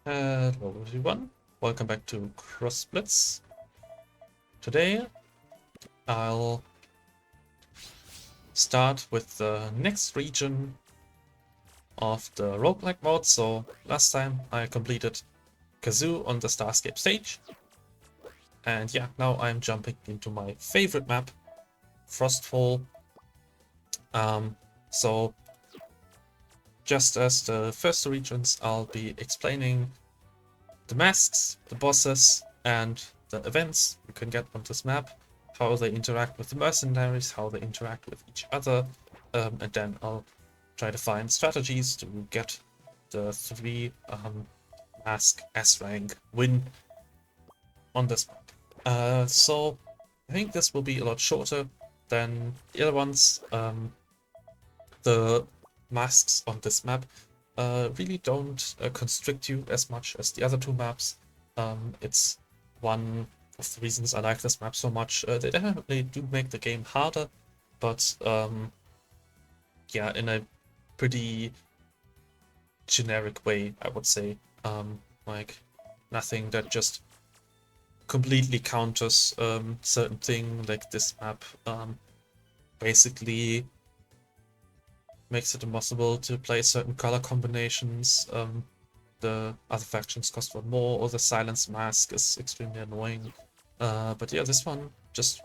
Hello everyone, welcome back to Crossblitz. Today I'll start with the next region of the roguelike mode. So last time I completed Kazoo on the Starscape stage, and yeah, now I'm jumping into my favorite map, Frostfall. So just as the first two regions, I'll be explaining the masks, the bosses, and the events you can get on this map, how they interact with the mercenaries, how they interact with each other, and then I'll try to find strategies to get the 3 mask S rank win on this map. So I think this will be a lot shorter than the other ones. The masks on this map really don't constrict you as much as the other two maps. It's one of the reasons I like this map so much. They definitely do make the game harder, but yeah, in a pretty generic way, I would say. Like nothing that just completely counters certain thing like this map. Basically makes it impossible to play certain color combinations. The other factions cost one more, or the silence mask is extremely annoying. But yeah, this one, just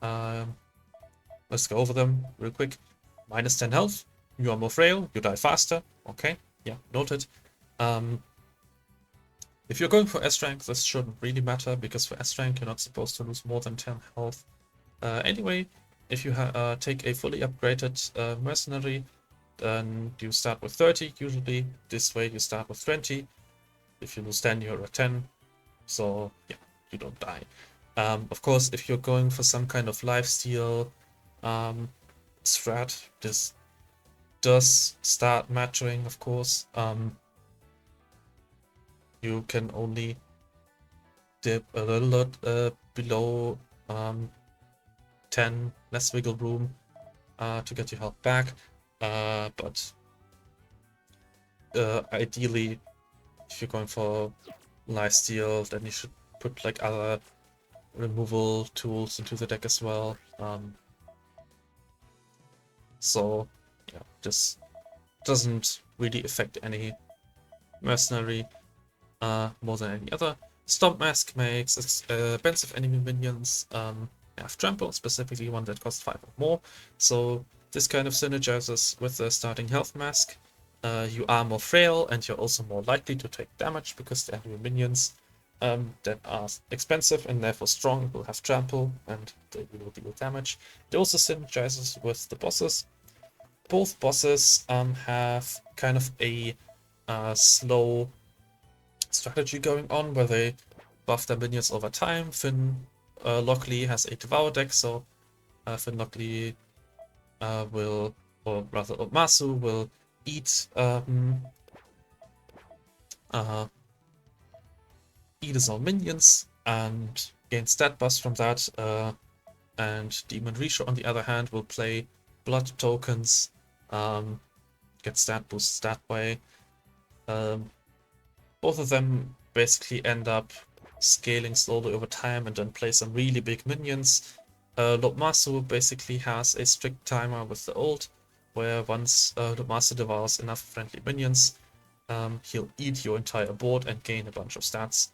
let's go over them real quick. Minus 10 health, you are more frail, you die faster. Okay, yeah, noted. If you're going for S rank, this shouldn't really matter, because for S rank you're not supposed to lose more than 10 health. Anyway, if you take a fully upgraded mercenary, then you start with 30 usually. This way you start with 20. If you lose 10, you're at 10. So yeah, you don't die. Of course, if you're going for some kind of lifesteal strat, this does start mattering, of course. You can only dip a little lot below 10, less wiggle room to get your health back. But ideally, if you're going for lifesteal, then you should put like other removal tools into the deck as well. So yeah, this doesn't really affect any mercenary more than any other. Stomp Mask makes expensive enemy minions have trample, specifically one that costs 5 or more. So this kind of synergizes with the starting health mask. You are more frail, and you're also more likely to take damage, because the enemy minions that are expensive and therefore strong will have trample, and they will deal damage. It also synergizes with the bosses. Both bosses have kind of a slow strategy going on, where they buff their minions over time. Finn Lockley has a Devour deck, so Finn Lockley will, or rather Lobmasu will eat eat his own minions and gain stat boost from that. And Demon Risha, on the other hand, will play blood tokens, get stat boosts that way. Both of them basically end up scaling slowly over time and then play some really big minions. Lobmasu basically has a strict timer with the ult, where once Lobmasu devours enough friendly minions, he'll eat your entire board and gain a bunch of stats.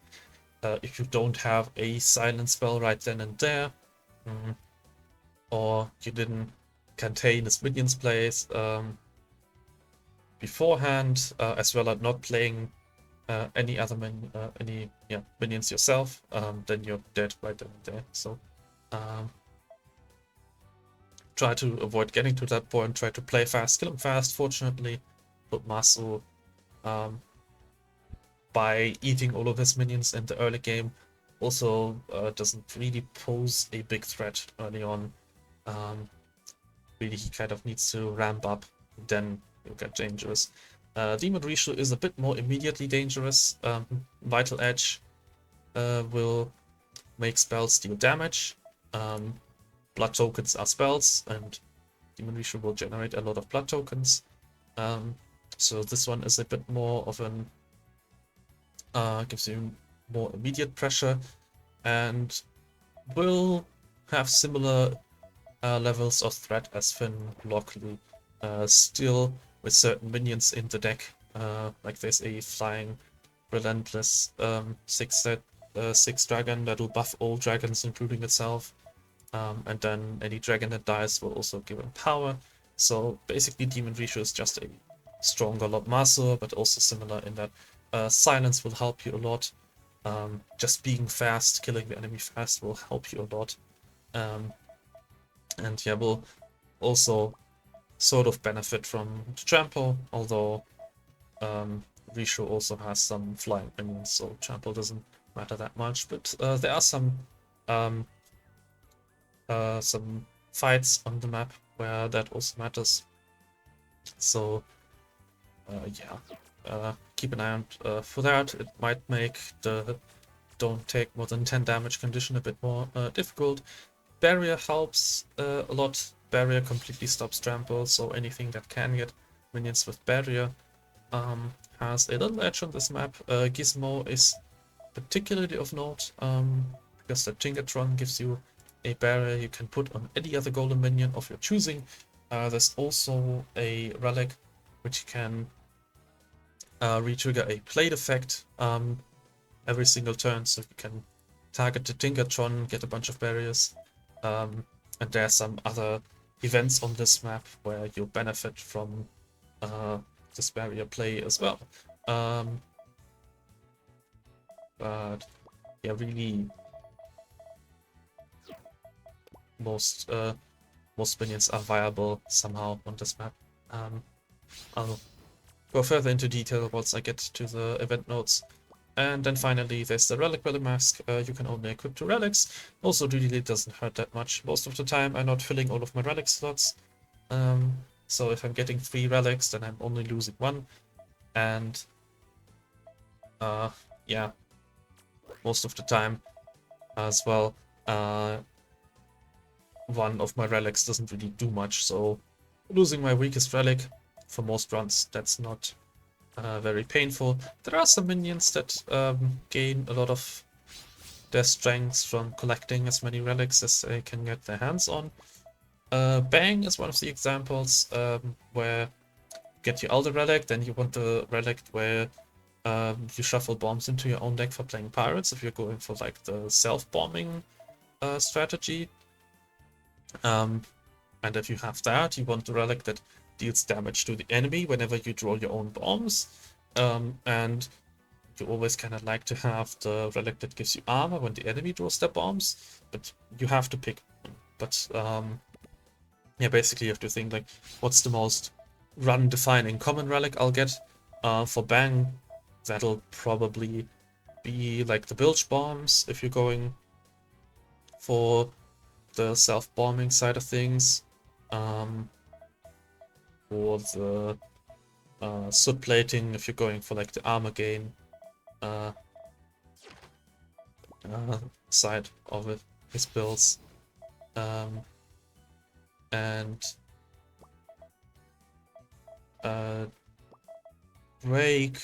If you don't have a silent spell right then and there, or you didn't contain his minions plays beforehand, as well as not playing any other minions yourself, then you're dead right then and there. So try to avoid getting to that point. Try to play fast, kill him fast. Fortunately, Lobmasu, by eating all of his minions in the early game, also doesn't really pose a big threat early on. Really, he kind of needs to ramp up, then you'll get dangerous. Demon Rishu is a bit more immediately dangerous. Vital Edge will make spells deal damage. Blood tokens are spells, and Demon Rishu will generate a lot of blood tokens. So this one is a bit more of an gives you more immediate pressure, and will have similar levels of threat as Finn locally. Still, with certain minions in the deck, like there's a flying relentless 6 dragon that will buff all dragons, including itself. And then any dragon that dies will also give him power. So basically, Demon Rishu is just a stronger Lobmasu, but also similar in that silence will help you a lot. Just being fast, killing the enemy fast will help you a lot. And yeah, will also sort of benefit from the trample, although Rishu also has some flying minions, so trample doesn't matter that much. But there are um, some fights on the map where that also matters. So yeah, keep an eye out for that. It might make the don't take more than 10 damage condition a bit more difficult. Barrier helps a lot. Barrier completely stops trample, so anything that can get minions with barrier has a little edge on this map. Gizmo is particularly of note because the Tinkertron gives you a barrier you can put on any other golem minion of your choosing. There's also a relic which can re-trigger a plate effect every single turn, so you can target the Tinkertron, get a bunch of barriers. And there are some other events on this map where you benefit from this barrier play as well. But yeah, really most minions are viable somehow on this map. I'll go further into detail once I get to the event notes. And then finally, there's the Relic Mask. You can only equip 2 relics. Also, really doesn't hurt that much. Most of the time, I'm not filling all of my relic slots. So if I'm getting 3 relics, then I'm only losing 1. And yeah, most of the time as well, one of my relics doesn't really do much. So losing my weakest relic for most runs, that's not very painful. There are some minions that gain a lot of their strengths from collecting as many relics as they can get their hands on. Bang is one of the examples where you get your Elder Relic, then you want the relic where you shuffle bombs into your own deck for playing pirates if you're going for like the self-bombing strategy. And if you have that, you want the relic that deals damage to the enemy whenever you draw your own bombs. And you always kind of like to have the relic that gives you armor when the enemy draws their bombs, but you have to pick one. But yeah, basically you have to think like, what's the most run-defining common relic I'll get? For Bang, that'll probably be like the bilge bombs if you're going for the self-bombing side of things. Or the soot plating if you're going for like the armor gain side of it, his builds. And Drake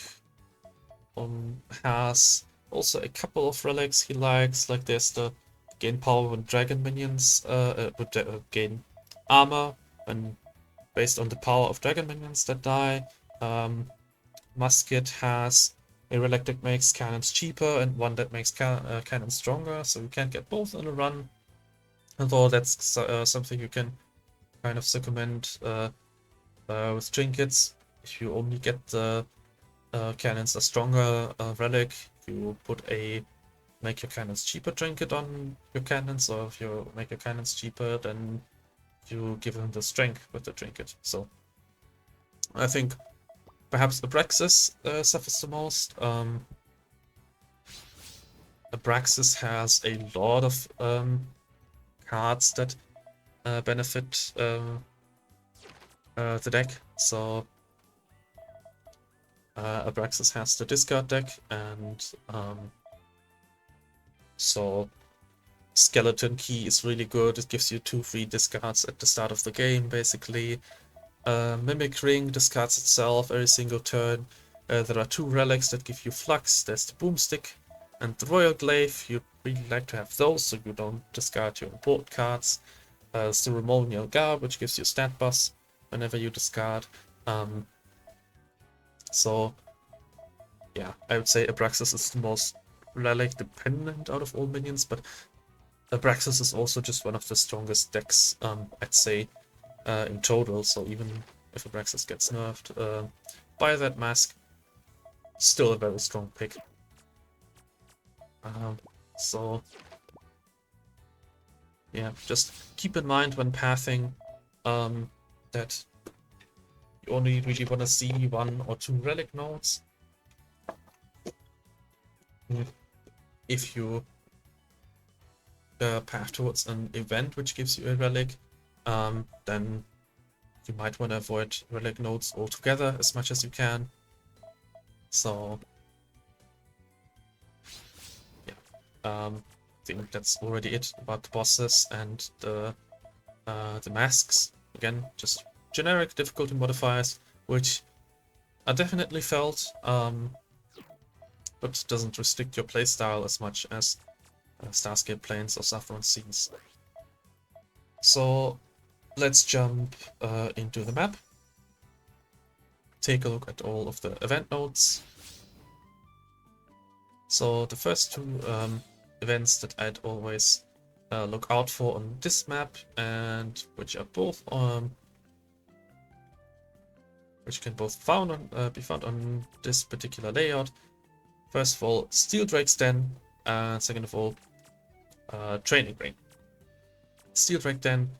has also a couple of relics he likes, like there's the gain power when dragon minions gain armor when based on the power of dragon minions that die. Musket has a relic that makes cannons cheaper and one that makes cannons stronger, so you can't get both in a run. Although that's something you can kind of circumvent with trinkets. If you only get the cannons a stronger relic, you put a make your cannons cheaper trinket on your cannons, or if you make your cannons cheaper, then you give them the strength with the trinket. So I think perhaps Abraxas suffers the most. Abraxas has a lot of cards that benefit the deck. So Abraxas has the discard deck, and so Skeleton Key is really good. It gives you 2 free discards at the start of the game, basically. Mimic Ring discards itself every single turn. There are 2 relics that give you flux. There's the boomstick and the royal glaive. You'd really like to have those so you don't discard your import cards. Ceremonial Garb, which gives you stat buffs whenever you discard. So yeah, I would say Abraxas is the most relic dependent out of all minions, but Abraxas is also just one of the strongest decks, I'd say, in total. So even if Abraxas gets nerfed by that mask, still a very strong pick. So yeah, just keep in mind when pathing that you only really want to see 1 or 2 relic nodes. If you path towards an event which gives you a relic, then you might want to avoid relic nodes altogether as much as you can. So yeah, I think that's already it about the bosses and the masks. Again, just generic difficulty modifiers, which are definitely felt, but doesn't restrict your playstyle as much as Starscape Plains or Saffron Seas. So let's jump into the map. Take a look at all of the event nodes. So the first 2 events that I'd always look out for on this map, and which are both which can both be found on this particular layout. First of all, Steel Drake's Den, and second of all, Training Ring. Steel Drake Den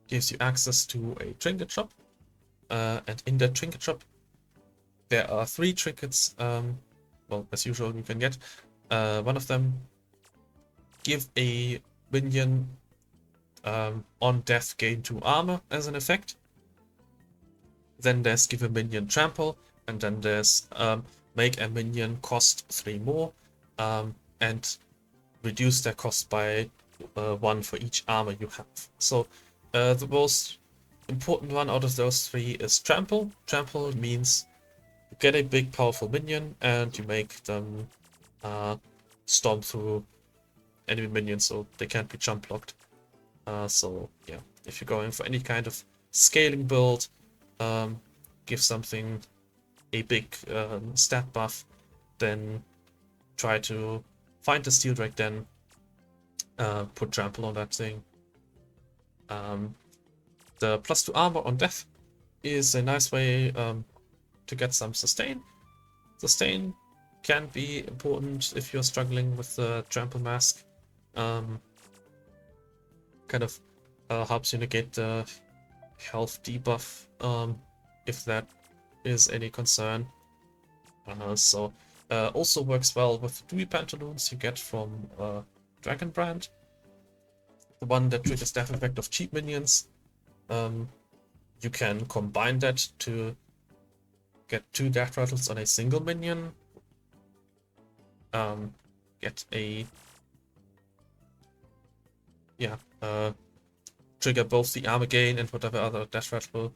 gives you access to a trinket shop, and in that trinket shop there are 3 trinkets. Well, as usual, you can get. One of them give a minion on death gain 2 armor as an effect. Then there's give a minion trample, and then there's make a minion cost 3 more, and reduce their cost by 1 for each armor you have. So the most important one out of those 3 is trample. Trample means you get a big powerful minion and you make them storm through enemy minions so they can't be jump blocked. So yeah, if you're going for any kind of scaling build, give something a big stat buff, then try to find the Steel Drake, then put trample on that thing. The +2 armor on death is a nice way to get some sustain. Sustain can be important if you're struggling with the trample mask. Kind of helps you negate the health debuff, if that is any concern. Also works well with the Dewy Pantaloons you get from Dragon Brand, the one that triggers death effect of cheap minions. You can combine that to get 2 death rattles on a single minion. Get a trigger both the armor gain and whatever other death rattle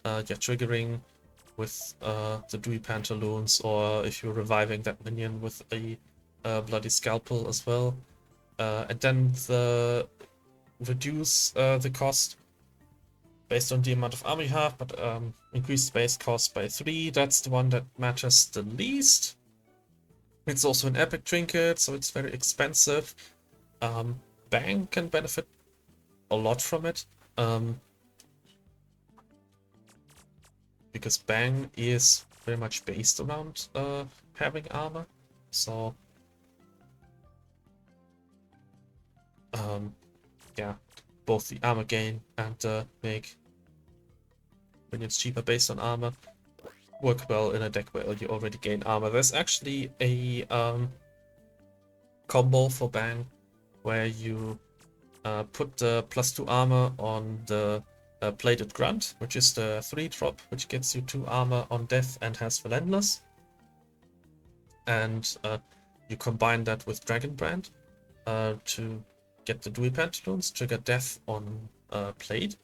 you're triggering with the Dewy Pantaloons, or if you're reviving that minion with a bloody scalpel as well. And then reduce the cost based on the amount of armor you have, but increase the base cost by 3. That's the one that matters the least. It's also an epic trinket, so it's very expensive. Bang can benefit a lot from it, because Bang is very much based around having armor. So yeah, both the armor gain and make minions cheaper based on armor work well in a deck where you already gain armor. There's actually a combo for Bang where you put the +2 armor on the Plated Grunt, which is the 3-drop, which gets you 2 armor on death and has Relentless. And you combine that with Dragon Brand to get the Dewy Pantaloons, trigger death on Plate,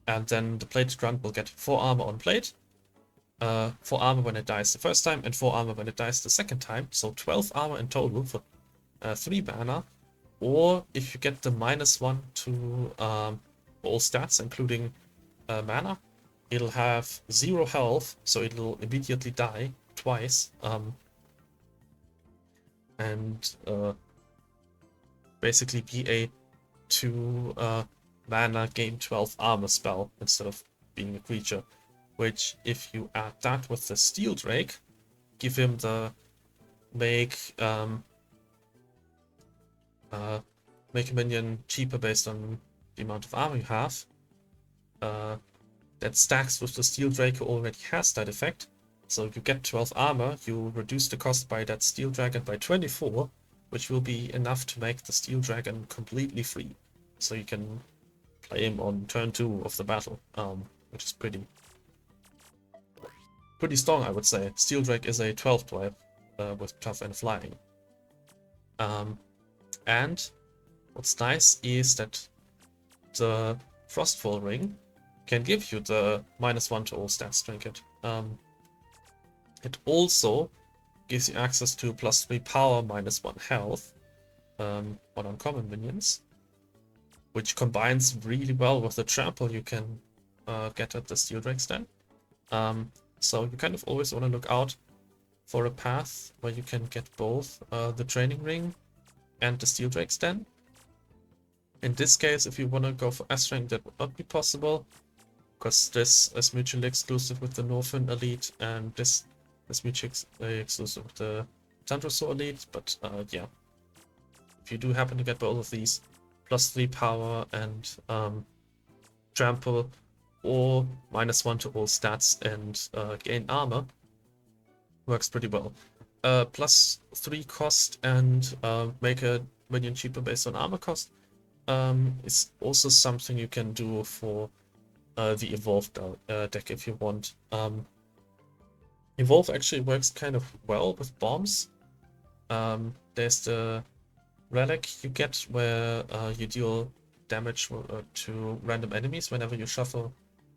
and then the Plated Grunt will get 4 armor on Plate, 4 armor when it dies the first time, and 4 armor when it dies the second time. So 12 armor in total for 3 mana. Or if you get the -1 to all stats, including mana, it'll have 0 health, so it'll immediately die twice. And basically be a 2 mana gain 12 armor spell instead of being a creature. Which, if you add that with the Steel Drake, give him the make a minion cheaper based on the amount of armor you have. That stacks with the Steel Drake, who already has that effect. So if you get 12 armor, you reduce the cost by that Steel Dragon by 24, which will be enough to make the Steel Dragon completely free. So you can play him on turn 2 of the battle, which is pretty strong, I would say. Steel Drake is a 12 type with tough and flying. And what's nice is that the Frostfall Ring can give you the -1 to all stats trinket. It also gives you access to +3 power, -1 health on uncommon minions, which combines really well with the trample you can get at the Steel Drake's Den. So you kind of always want to look out for a path where you can get both the Training Ring and the Steel Drake's Den. In this case, if you want to go for S-Rank, that would not be possible, because this is mutually exclusive with the Northern Elite, and this is mutually exclusive with the Tandrasaur Elite, but yeah. If you do happen to get both of these, +3 power and trample, or -1 to all stats and gain armor, works pretty well. +3 cost and make a minion cheaper based on armor cost is also something you can do for the Evolved deck if you want. Evolve actually works kind of well with bombs. There's the relic you get where you deal damage to random enemies whenever you shuffle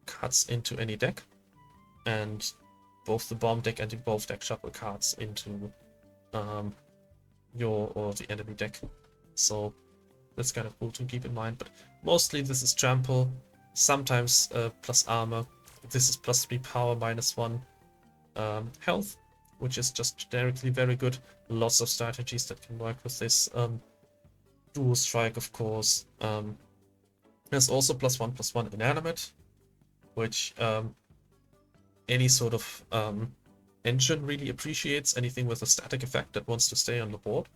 cards into any deck, and both the bomb deck and the Evolve deck shuffle cards into your or the enemy deck. So that's kind of cool to keep in mind, but mostly this is trample, sometimes plus armor. This is +3 power, -1 health, which is just generically very good. Lots of strategies that can work with this. Dual Strike, of course. There's also +1/+1 inanimate, which any sort of engine really appreciates. Anything with a static effect that wants to stay on the board.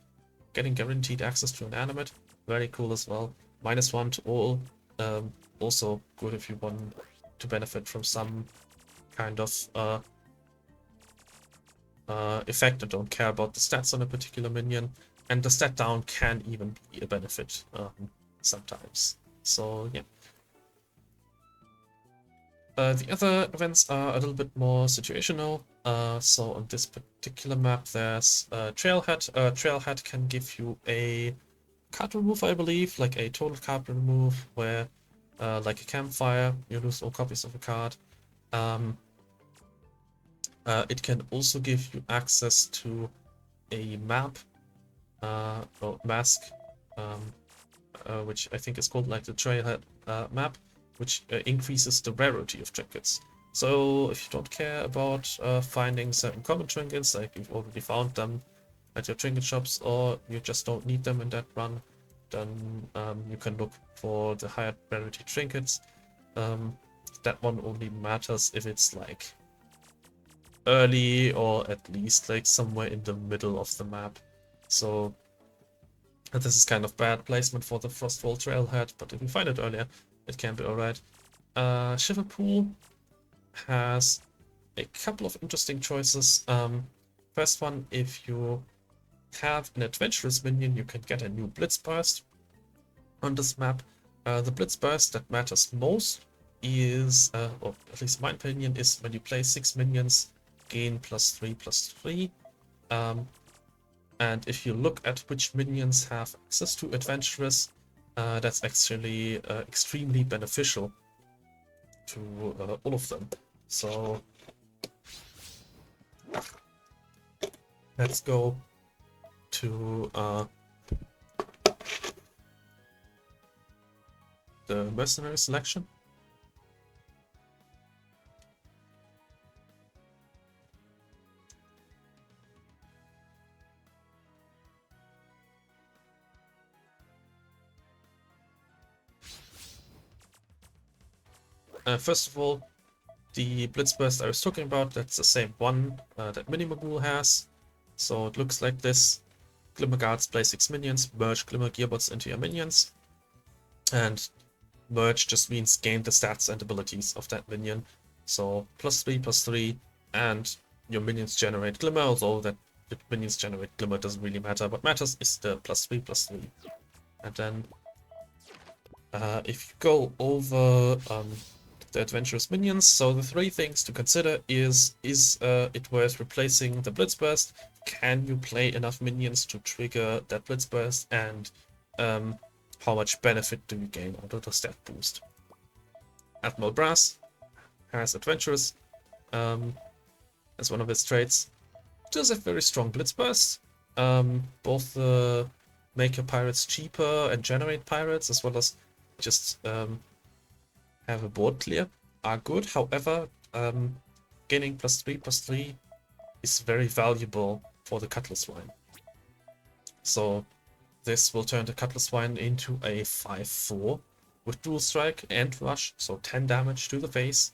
Getting guaranteed access to inanimate, very cool as well. -1 to all, also good if you want to benefit from some kind of effect and don't care about the stats on a particular minion. And the stat down can even be a benefit sometimes. So yeah. The other events are a little bit more situational. So on this particular map, there's Trailhead. Trailhead can give you a card remove, I believe, like a total card remove, where, like a campfire, you lose all copies of a card. It can also give you access to a map, or mask, which I think is called like the Trailhead map, which increases the rarity of trinkets. So if you don't care about finding certain common trinkets, like you've already found them at your trinket shops, or you just don't need them in that run, then you can look for the higher rarity trinkets. That one only matters if it's like early, or at least like somewhere in the middle of the map. So this is kind of bad placement for the Frostfall Trailhead, but if you find it earlier, it can be alright. Shiverpool has a couple of interesting choices. First one, if you have an adventurous minion, you can get a new Blitz Burst on this map. The Blitz Burst that matters most is, or at least in my opinion, is when you play 6 minions, gain +3/+3. And if you look at which minions have access to adventurous, that's actually extremely beneficial to all of them. So Let's go to the mercenary selection. First of all, the Blitzburst I was talking about, that's the same one that Minimagul has. So it looks like this. Glimmer Guards play 6 minions, merge Glimmer Gearbots into your minions. And merge just means gain the stats and abilities of that minion. So +3/+3, and your minions generate Glimmer, although that the minions generate Glimmer doesn't really matter. What matters is the +3/+3. And then if you go over the adventurous minions, so the 3 things to consider is it worth replacing the Blitzburst? Can you play enough minions to trigger that Blitzburst? And how much benefit do you gain out of the stat boost? Admiral Brass has adventurous as one of his traits. Does have very strong Blitzburst. Both make your pirates cheaper and generate pirates, as well as just have a board clear, are good. However, gaining +3/+3 is very valuable for the Cutlass Swine. So this will turn the Cutlass Swine into a 5/4 with dual strike and rush, so 10 damage to the face.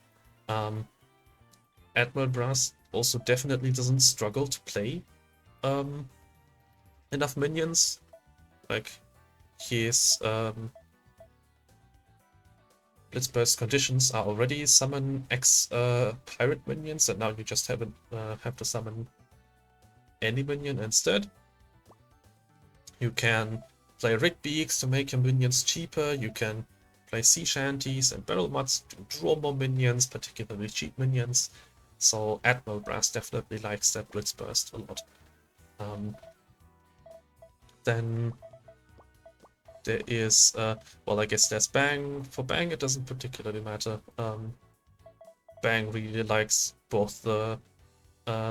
Admiral Brass also definitely doesn't struggle to play enough minions. Like his Blitzburst conditions are already summon X pirate minions, and now you just have to summon any minion instead. You can play Rig Beaks to make your minions cheaper. You can play Sea Shanties and Barrel Mutts to draw more minions, particularly cheap minions. So Admiral Brass definitely likes that Blitzburst a lot. Then there is, well, I guess there's Bang. For Bang, it doesn't particularly matter. Bang really likes both the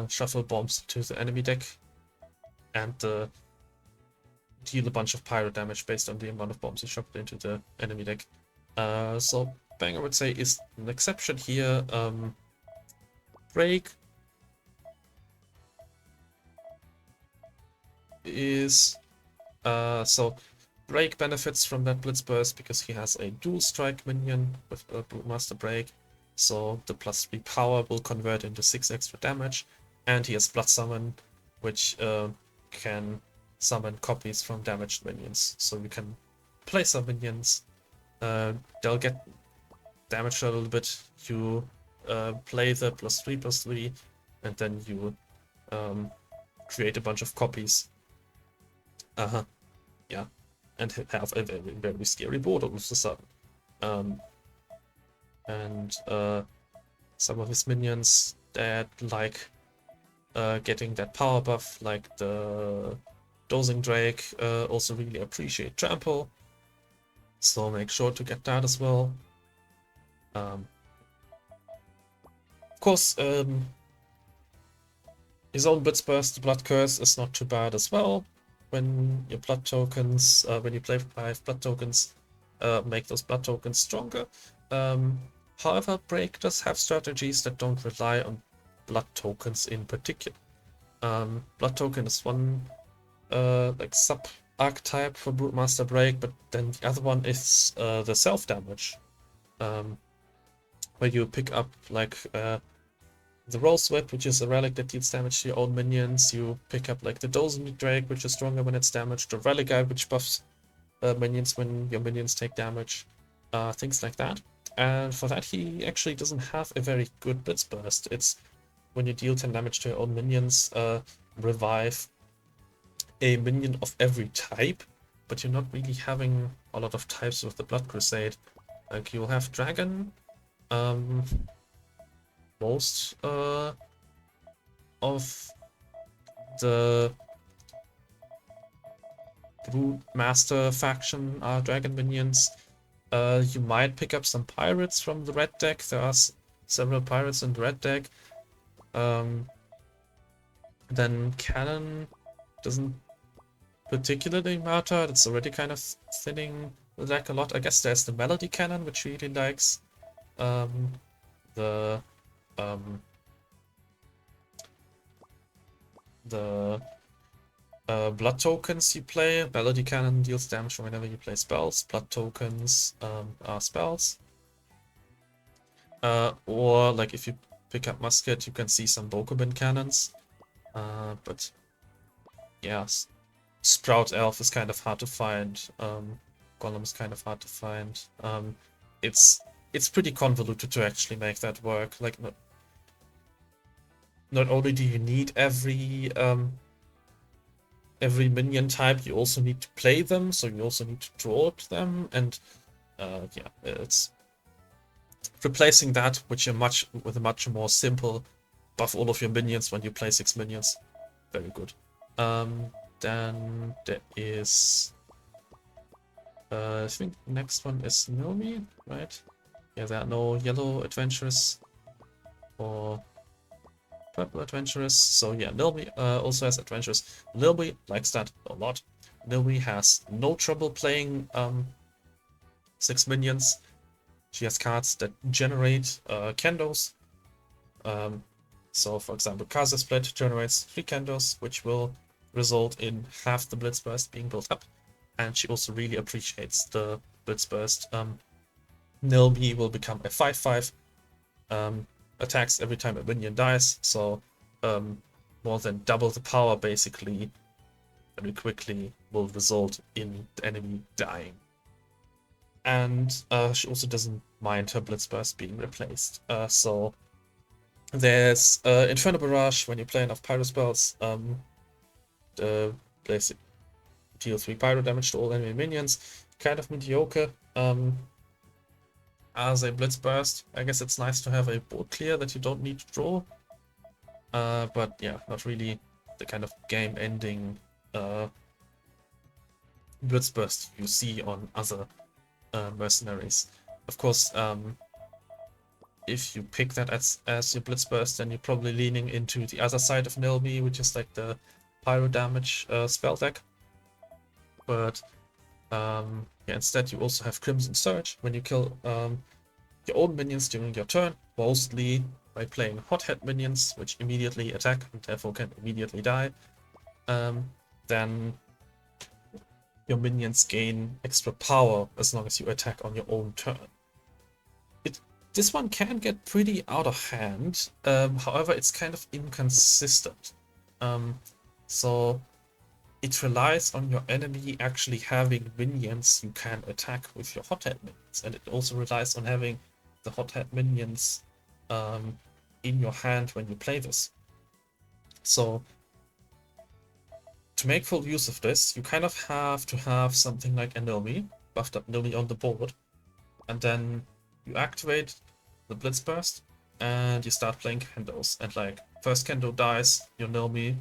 shuffle bombs to the enemy deck and deal a bunch of pyro damage based on the amount of bombs you shuffle into the enemy deck. So Bang, I would say, is an exception here. Break is so Break benefits from that Blitzburst because he has a dual strike minion with a Brewmaster Break, so the +3 power will convert into 6 extra damage, and he has Blood Summon, which can summon copies from damaged minions. So you can play some minions, they'll get damaged a little bit, you play the +3/+3, and then you create a bunch of copies. Yeah, and have a very, very scary board all of a sudden. And some of his minions that like getting that power buff, like the Dosing Drake, also really appreciate Trample, so make sure to get that as well. Of course, his own Blitzburst, the Blood Curse, is not too bad as well. When your blood tokens, when you play 5 blood tokens, make those blood tokens stronger. However, Break does have strategies that don't rely on blood tokens in particular. Blood token is one like sub archetype for Brewmaster Break, but then the other one is the self damage, where you pick up like the Rose Whip, which is a relic that deals damage to your own minions. You pick up like the Dozing Drake, which is stronger when it's damaged. The Relic Guy, which buffs minions when your minions take damage. Things like that. And for that, he actually doesn't have a very good Blitzburst. It's when you deal 10 damage to your own minions, revive a minion of every type, but you're not really having a lot of types with the Blood Crusade. Like, you'll have Dragon, most of the Brewmaster faction are Dragon minions. You might pick up some pirates from the red deck. There are several pirates in the red deck. Then Cannon doesn't particularly matter. It's already kind of thinning the deck a lot. I guess there's the Melody Cannon, which really likes the the blood tokens you play. Melody Cannon deals damage whenever you play spells. Blood tokens are spells. Or like if you pick up Musket, you can see some Bokoblin cannons. But yeah, Sprout Elf is kind of hard to find. Golem is kind of hard to find. It's pretty convoluted to actually make that work. Like not only do you need every minion type, you also need to play them, so you also need to draw them, and yeah, it's replacing that with a much more simple buff all of your minions when you play 6 minions. Very good. Then there is I think next one is Nomi, right? Yeah, there are no yellow adventurers or purple adventurers. So yeah, Nilby also has adventurers. Nilby likes that a lot. Nilby has no trouble playing 6 minions. She has cards that generate kendos. So for example, Kaza Split generates 3 kendos, which will result in half the Blitz Burst being built up. And she also really appreciates the Blitz Burst. Nilby will become a 5/5. Attacks every time a minion dies, so more than double the power basically very quickly will result in the enemy dying. And she also doesn't mind her Blitz Burst being replaced. So there's Inferno Barrage. When you play enough pyro spells, place deal 3 pyro damage to all enemy minions. Kind of mediocre. As a Blitz Burst, I guess it's nice to have a board clear that you don't need to draw. But yeah, not really the kind of game-ending Blitz Burst you see on other mercenaries. Of course, if you pick that as your Blitz Burst, then you're probably leaning into the other side of Nilmi, which is like the pyro damage spell deck. But yeah, instead you also have Crimson Surge when you kill your own minions during your turn, mostly by playing Hothead minions, which immediately attack and therefore can immediately die. Then your minions gain extra power as long as you attack on your own turn. This one can get pretty out of hand, however it's kind of inconsistent. So it relies on your enemy actually having minions you can attack with your Hothead minions, and it also relies on having the Hothead minions in your hand when you play this. So to make full use of this, you kind of have to have something like a Nilmi, buffed up Nilmi on the board, and then you activate the Blitz Burst and you start playing kendos, and like first kendo dies, your Nilmi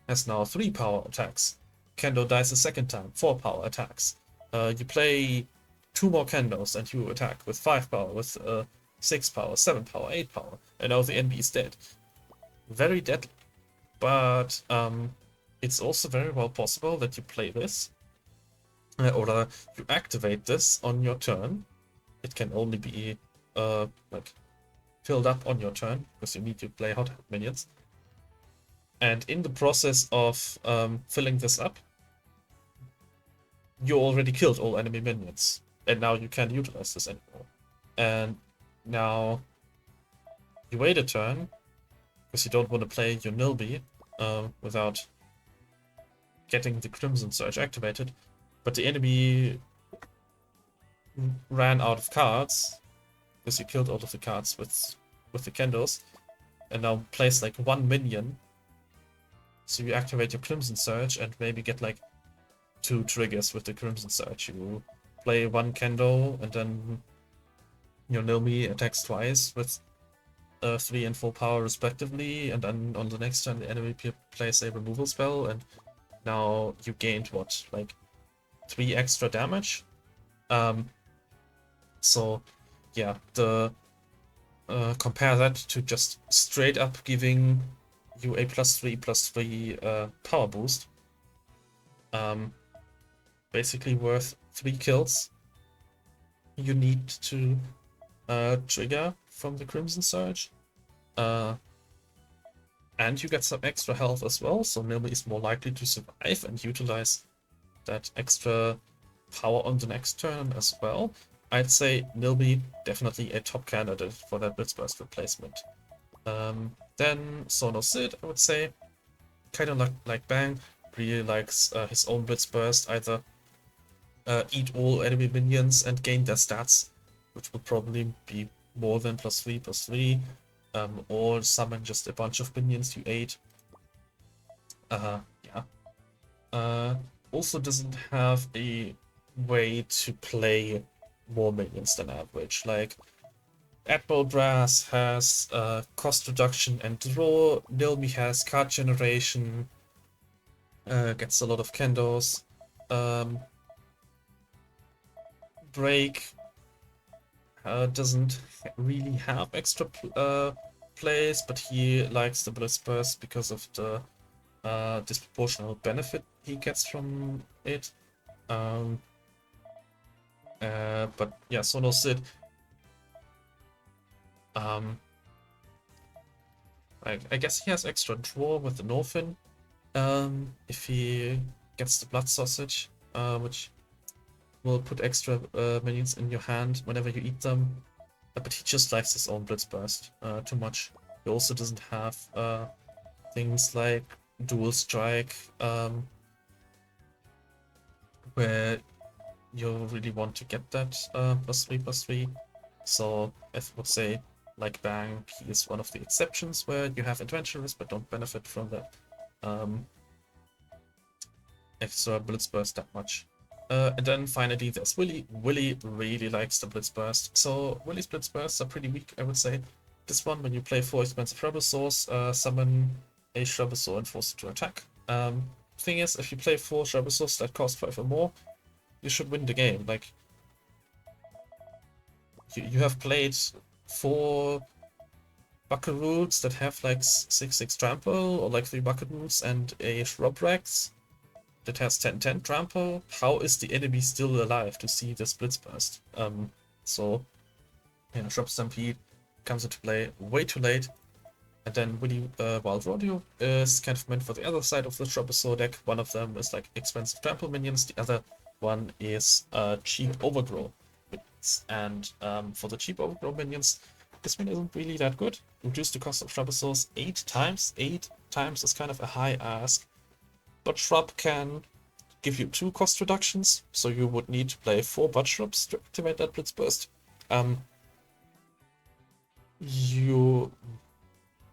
has now 3 power attacks. Kendo dies a second time, 4 power attacks. You play 2 more kendos and you attack with 5 power, with 6 power, 7 power, 8 power, and now the enemy is dead. Very deadly. But it's also very well possible that you play this, or you activate this on your turn. It can only be like filled up on your turn, because you need to play hot minions. And in the process of filling this up, you already killed all enemy minions, and now you can't utilize this anymore. And now you wait a turn, because you don't want to play your Nilby without getting the Crimson Surge activated, but the enemy ran out of cards, because you killed all of the cards with the kendos, and now place like 1 minion. So you activate your Crimson Surge and maybe get like 2 triggers with the Crimson Surge. You play 1 kendo and then your Nilmi attacks twice with 3 and 4 power respectively, and then on the next turn the enemy plays a removal spell, and now you gained what, like 3 extra damage. So yeah, compare that to just straight up giving you a +3/+3 power boost. Basically worth 3 kills. You need to trigger from the Crimson Surge. And you get some extra health as well, so Nilby is more likely to survive and utilize that extra power on the next turn as well. I'd say Nilby definitely a top candidate for that Blitzburst replacement. Then Sono Sid, I would say, kind of like Bang, really likes his own Blitzburst, either eat all enemy minions and gain their stats, which would probably be more than +3/+3, or summon just a bunch of minions you ate. Yeah. Also doesn't have a way to play more minions than average. Like, Admiral Brass has cost reduction and draw, Nilby has card generation, gets a lot of kendos. Break doesn't really have extra plays, but he likes the Blitzburst because of the disproportional benefit he gets from it. But yeah, Sono Sid. I guess he has extra draw with the Norfin. If he gets the Blood Sausage, which will put extra minions in your hand whenever you eat them. But he just likes his own Blitzburst too much. He also doesn't have things like Dual Strike, where you really want to get that +3/+3. So I would say, like Bang, he is one of the exceptions where you have adventurers but don't benefit from that extra Blitzburst that much. And then finally there's Willy. Willy really likes the Blitzburst. So Willy's Blitzbursts are pretty weak, I would say. This one, when you play 4 expensive Shrubbersaurs, summon a Shrubbersaur and force it to attack. Thing is, if you play 4 Shrubbersaurs that cost 5 or more, you should win the game. Like, you have played 4 Buckaroos that have like 6/6 trample, or like 3 Buckaroos and a Shrubrex that has 10/10 trample. How is the enemy still alive to see the Blitzburst? So yeah, Shrub Stampede comes into play way too late. And then Willy Wild Rodeo is kind of meant for the other side of the Shrubbersaur deck. One of them is like expensive trample minions, the other one is cheap overgrow minions. And for the cheap overgrow minions, this one isn't really that good. Reduce the cost of Shrubbersaurs 8 times. 8 times is kind of a high ask. But Shrub can give you 2 cost reductions, so you would need to play 4 Bud Shrubs to activate that Blitzburst.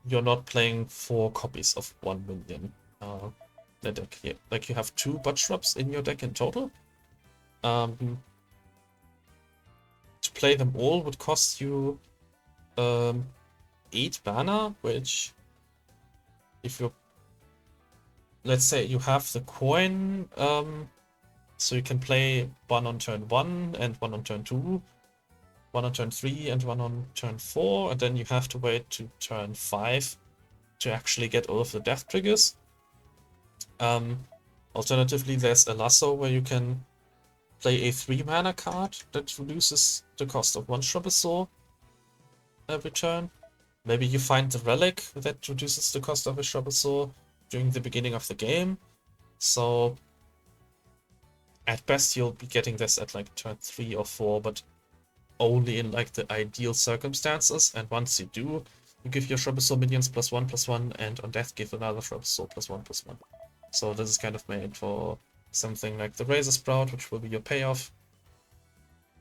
You're not playing 4 copies of 1 minion the deck here. Like, you have 2 Bud Shrubs in your deck in total. To play them all would cost you 8 mana, which, if you're, let's say you have the coin, so you can play 1 on turn 1 and 1 on turn 2, 1 on turn 3 and 1 on turn 4, and then you have to wait to turn 5 to actually get all of the death triggers. Alternatively, there's a lasso where you can play a 3 mana card that reduces the cost of 1 Shrubbersaur every turn. Maybe you find the relic that reduces the cost of a Shrubbersaur during the beginning of the game. So at best you'll be getting this at like turn 3 or 4, but only in like the ideal circumstances. And once you do, you give your Shrubbersaur minions +1/+1, and on death give another Shrubbersaur +1/+1. So this is kind of made for something like the Razor Sprout, which will be your payoff.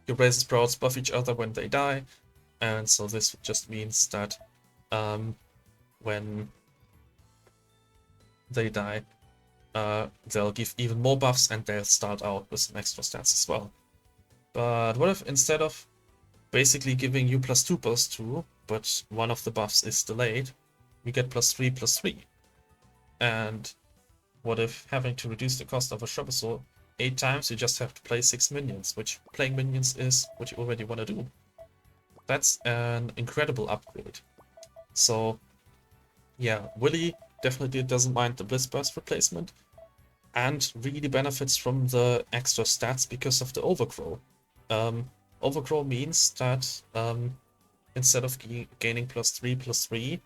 Your Razor Sprouts buff each other when they die, and so this just means that when they die, they'll give even more buffs, and they'll start out with some extra stats as well. But what if instead of basically giving you +2/+2, but one of the buffs is delayed, we get +3/+3? And what if, having to reduce the cost of a Shrubbersaur 8 times, you just have to play 6 minions, which playing minions is what you already want to do? That's an incredible upgrade. So yeah, Willy definitely doesn't mind the Blitzburst replacement, and really benefits from the extra stats because of the Overgrow. Overgrow means that instead of gaining +3/+3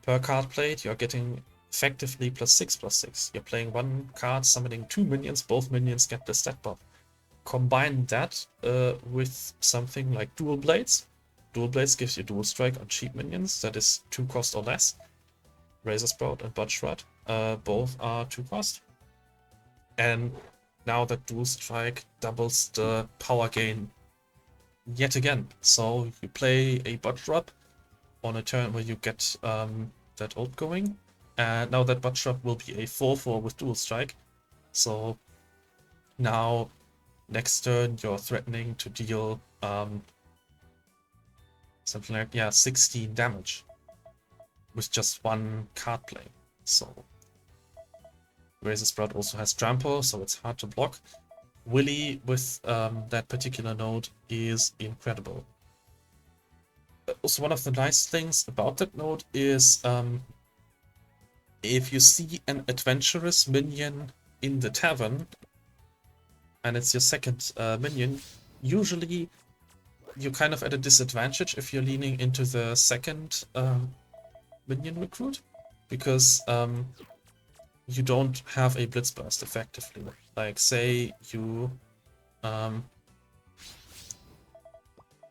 per card played, you're getting effectively +6/+6. You're playing one card, summoning 2 minions, both minions get the stat buff. Combine that with something like Dual Blades. Dual Blades gives you dual strike on cheap minions, that is 2 cost or less. Razor Sprout and Butchrat, both are 2 cost. And now that dual strike doubles the power gain yet again. So you play a Butchrat on a turn where you get that ult going. And now that Butchrat will be a 4/4 with dual strike. So now next turn you're threatening to deal something like 16 damage with just one card play. So Razor Sprout also has Trample, so it's hard to block. Willy with that particular node is incredible. Also, one of the nice things about that node is if you see an adventurous minion in the tavern and it's your second minion, usually you're kind of at a disadvantage if you're leaning into the second minion recruit, because you don't have a Blitzburst effectively. Like, say you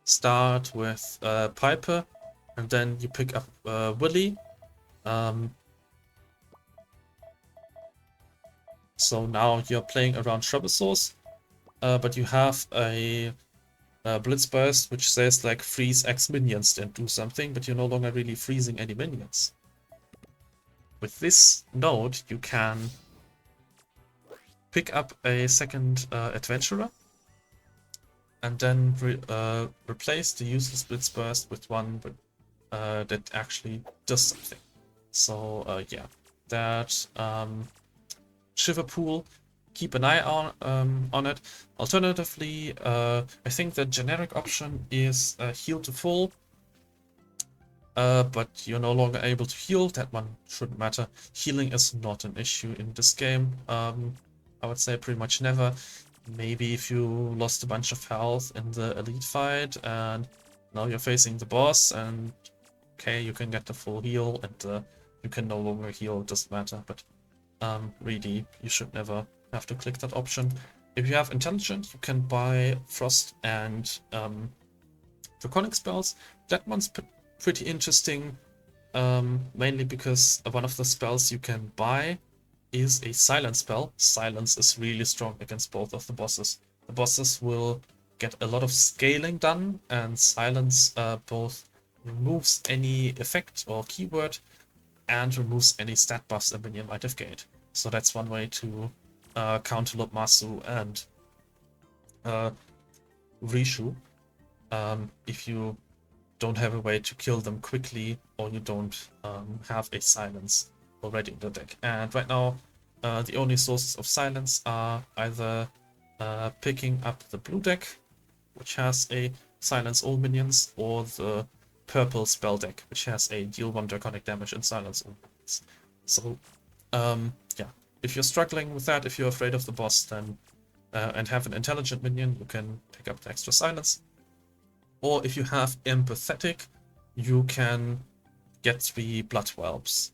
start with Piper and then you pick up Willy. So now you're playing around Trebuchets, but you have a Blitzburst which says like freeze X minions, then do something, but you're no longer really freezing any minions. With this node, you can pick up a second adventurer and then replace the useless Blitzburst with one that actually does something. So yeah, that Shiver Pool, keep an eye on it. Alternatively, I think the generic option is heal to full, but you're no longer able to heal. That one shouldn't matter. Healing is not an issue in this game. I would say pretty much never. Maybe if you lost a bunch of health in the elite fight and now you're facing the boss and okay, you can get the full heal and you can no longer heal, it doesn't matter, but really you should never have to click that option. If you have intelligent, you can buy Frost and Draconic spells. That one's pretty interesting, mainly because one of the spells you can buy is a silence spell. Silence is really strong against both of the bosses. The bosses will get a lot of scaling done, and silence both removes any effect or keyword and removes any stat buffs a minion might have gained. So that's one way to counter Lobmasu and Rishu if you don't have a way to kill them quickly or you don't have a silence already in the deck. And right now the only sources of silence are either picking up the blue deck, which has a silence all minions, or the purple spell deck, which has a deal 1 draconic damage and silence all minions. So yeah, if you're struggling with that, if you're afraid of the boss, then and have an intelligent minion, you can pick up the extra silence. Or if you have empathetic, you can get 3 blood whelps.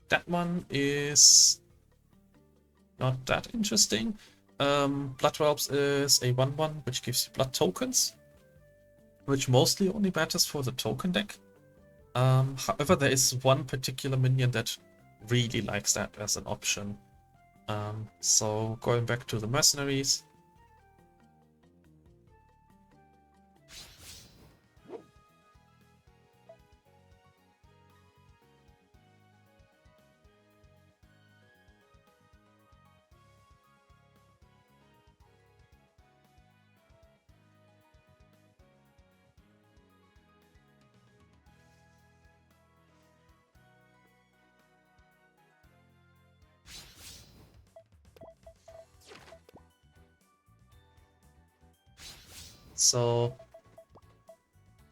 That one is not that interesting. Blood whelps is a 1/1 which gives you blood tokens, which mostly only matters for the token deck. However, there is one particular minion that really likes that as an option. So going back to the mercenaries. So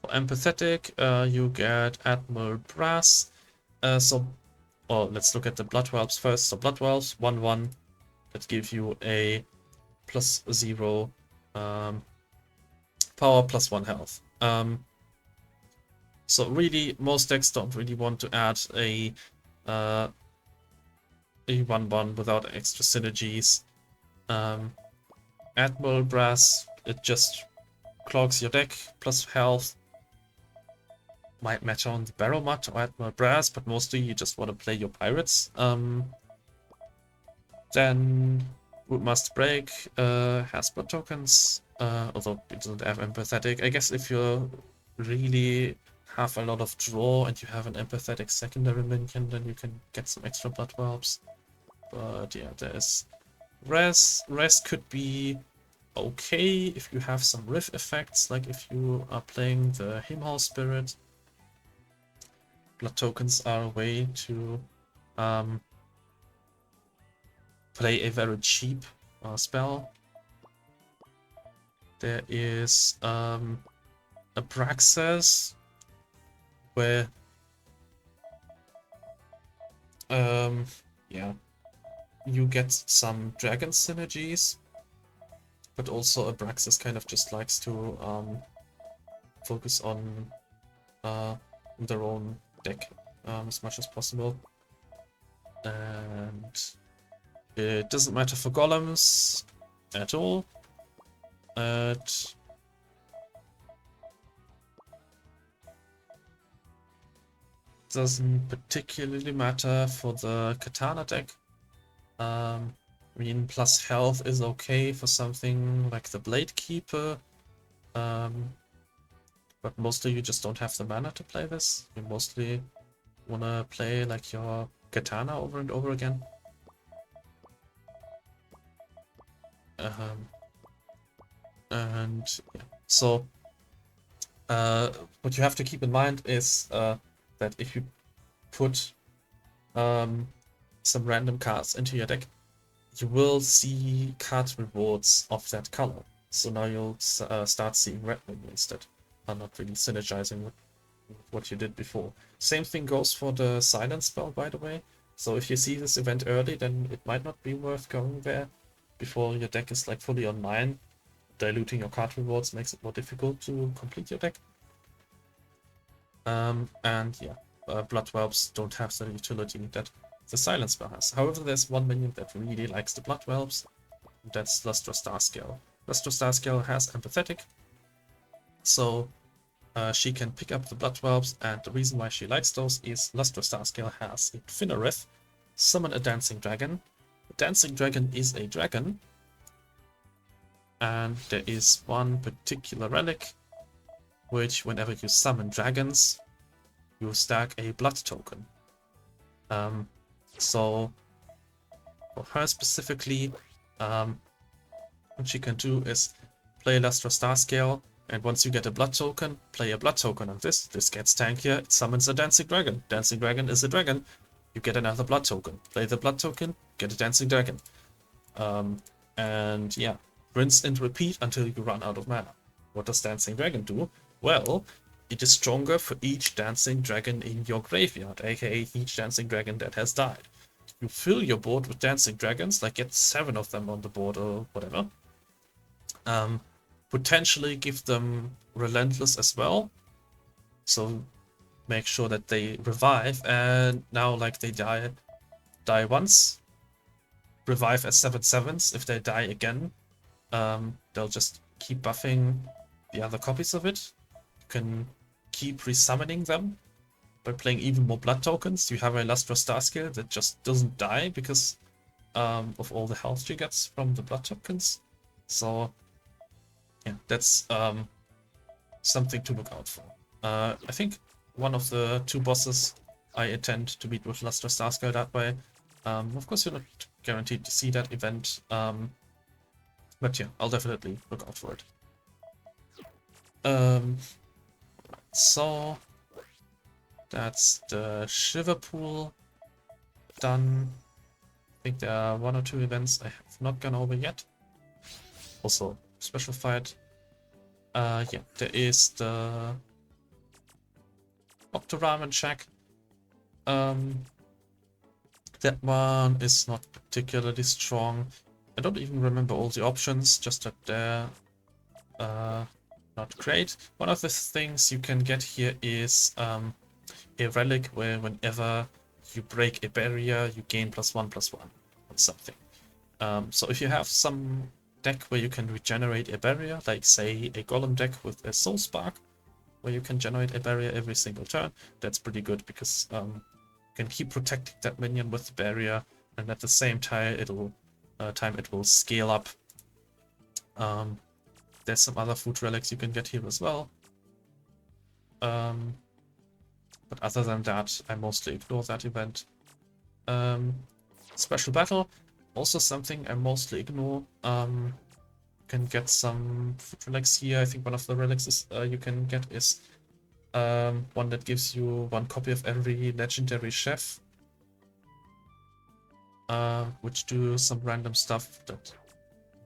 for empathetic, you get Admiral Brass. Well, let's look at the blood whelps first. So blood whelps 1/1 that give you a +0 power +1 health. So really, most decks don't really want to add a 1/1 without extra synergies. Admiral Brass, it just clogs your deck, plus health. Might matter on the Barrow Mutt or Admiral Brass, but mostly you just want to play your pirates. Then Lobmasu Break has blood tokens, although it doesn't have empathetic. I guess if you really have a lot of draw and you have an empathetic secondary minion, then you can get some extra blood whelps. But yeah, there's Res. Res could be okay if you have some riff effects, like if you are playing the Himhal Spirit. Blood tokens are a way to play a very cheap spell. There is Abraxas, where yeah, you get some dragon synergies, but also Abraxas kind of just likes to focus on their own deck as much as possible. And it doesn't matter for golems at all. It doesn't particularly matter for the katana deck. I mean, plus health is okay for something like the Blade Keeper. But mostly you just don't have the mana to play this. You mostly wanna play like your katana over and over again. And yeah, so what you have to keep in mind is that if you put some random cards into your deck, you will see card rewards of that color. So now you'll start seeing red minions that are not really synergizing with what you did before. Same thing goes for the silence spell, by the way. So if you see this event early, then it might not be worth going there before your deck is like fully online. Diluting your card rewards makes it more difficult to complete your deck. And yeah, blood whelps don't have the utility that the silence spell has. However, there's one minion that really likes the blood whelps. That's Lustre Starscale. Lustre Starscale has empathetic, so she can pick up the blood whelps, and the reason why she likes those is Lustre Starscale has Infinirith, summon a dancing dragon. A dancing dragon is a dragon, and there is one particular relic which, whenever you summon dragons, you stack a blood token. So for her specifically, what she can do is play Lustre Starscale, and once you get a blood token, play a blood token on this. This gets tankier, it summons a dancing dragon. Dancing dragon is a dragon. You get another blood token. Play the blood token, get a dancing dragon. And yeah, rinse and repeat until you run out of mana. What does dancing dragon do? Well, it is stronger for each dancing dragon in your graveyard, aka each dancing dragon that has died. You fill your board with dancing dragons, like get 7 of them on the board or whatever. Potentially give them Relentless as well. So make sure that they revive, and now like they die once, revive as 7/7s. If they die again, they'll just keep buffing the other copies of it. You can keep resummoning them by playing even more blood tokens. You have a Lustre Starscale that just doesn't die because of all the health she gets from the blood tokens. So yeah, that's something to look out for. I think one of the 2 bosses I intend to beat with Lustre Starscale that way. Of course, you're not guaranteed to see that event, but yeah, I'll definitely look out for it. So that's the Shiver Pool done. I think there are 1 or 2 events I have not gone over yet. Also, special fight. Yeah, there is the Octoramen check. That one is not particularly strong. I don't even remember all the options, just that they're not great. One of the things you can get here is a relic where whenever you break a barrier, you gain +1/+1 on something. So if you have some deck where you can regenerate a barrier, like say a Golem deck with a Soul Spark, where you can generate a barrier every single turn, that's pretty good because you can keep protecting that minion with the barrier, and at the same time it will scale up. There's some other food relics you can get here as well. But other than that, I mostly ignore that event. Special battle, also something I mostly ignore. You can get some food relics here. I think one of the relics is, you can get is one that gives you 1 copy of every legendary chef, which do some random stuff that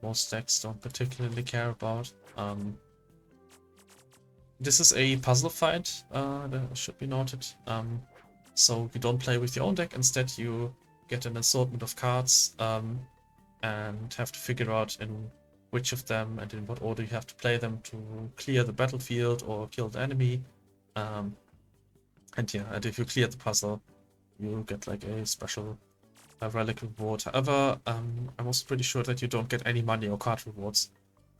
most decks don't particularly care about. This is a puzzle fight, that should be noted. So you don't play with your own deck, instead you get an assortment of cards and have to figure out in which of them and in what order you have to play them to clear the battlefield or kill the enemy. And yeah, and if you clear the puzzle, you get like a special relic reward. However, I'm also pretty sure that you don't get any money or card rewards,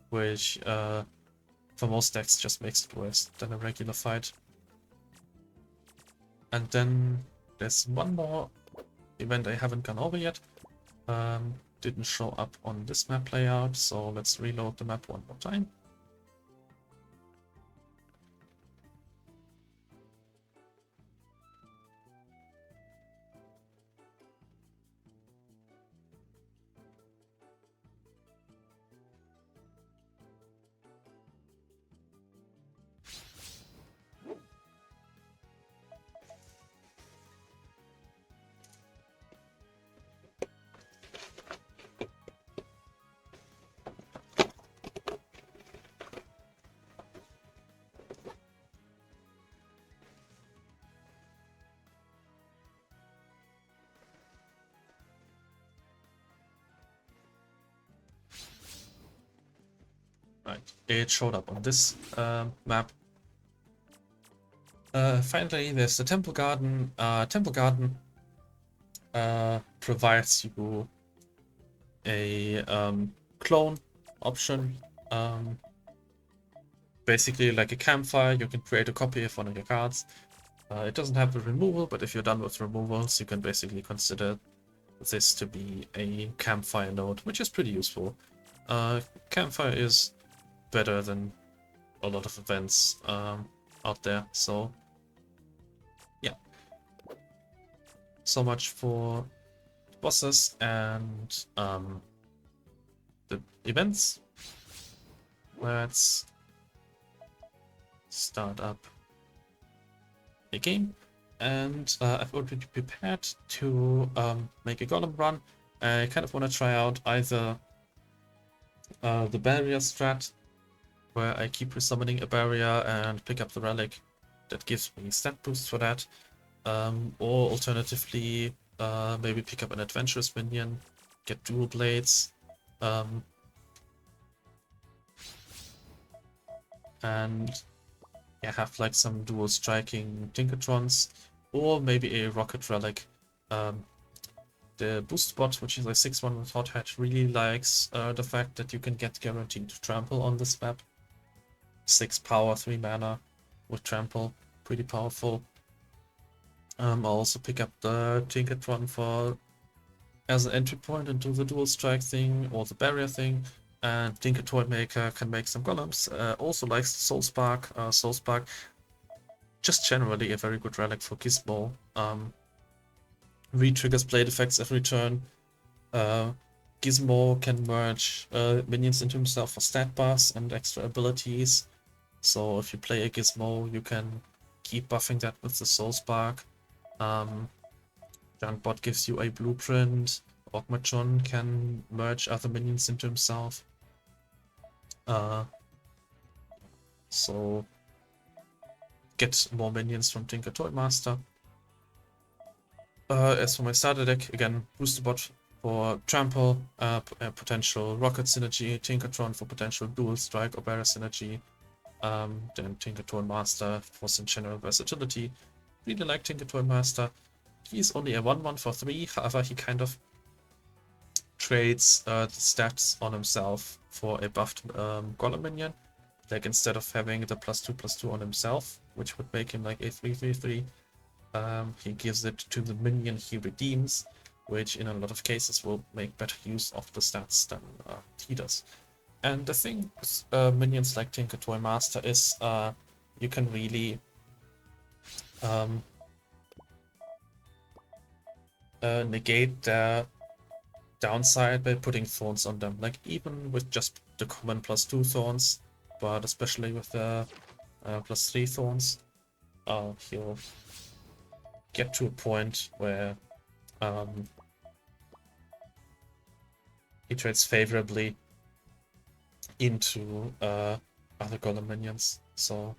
which for most decks just makes it worse than a regular fight. And then there's one more event I haven't gone over yet. Didn't show up on this map layout, so let's reload the map one more time. Right, it showed up on this map. Finally, there's the Temple Garden. Temple Garden provides you a clone option. Basically, like a campfire, you can create a copy of one of your cards. It doesn't have the removal, but if you're done with removals, you can basically consider this to be a campfire node, which is pretty useful. Campfire is better than a lot of events out there, so yeah. So much for bosses and the events. Let's start up a game, and I've already prepared to make a golem run. I kind of want to try out either the barrier strat, where I keep resummoning a barrier and pick up the relic that gives me stat boost for that, or alternatively maybe pick up an adventurous minion, get dual blades, and yeah, have like some dual striking Tinkertrons, or maybe a rocket relic. The boost bot, which is a 6/1 with Hot Hat, really likes the fact that you can get guaranteed to trample on this map. 6 power, 3 mana with trample, pretty powerful. I'll also pick up the Tinkertron for as an entry point into the dual strike thing or the barrier thing. And Tinker Toy Maker can make some golems. Also likes Soul Spark. Soul Spark, just generally a very good relic for Gizmo. Re-triggers blade effects every turn. Gizmo can merge minions into himself for stat bars and extra abilities. So if you play a Gizmo, you can keep buffing that with the Soul Spark. Junkbot gives you a blueprint. Ogmachon can merge other minions into himself. So get more minions from Tinker Toy Master. As for my starter deck, again, Booster Bot for Trample, potential Rocket Synergy, Tinkertron for potential Dual Strike or Barrier Synergy, then Tinkertron Master for some general versatility. Really like Tinkertron Master. He's only a 1/1 for 3, however, he kind of trades the stats on himself for a buffed Golem minion. Like, instead of having the +2/+2 on himself, which would make him like a 3/3/3, he gives it to the minion he redeems, which in a lot of cases will make better use of the stats than he does. And the thing with minions like Tinker Toy Master is you can really negate their downside by putting thorns on them. Like, even with just the common +2 thorns, but especially with the +3 thorns, he'll get to a point where he trades favorably into other golem minions. So,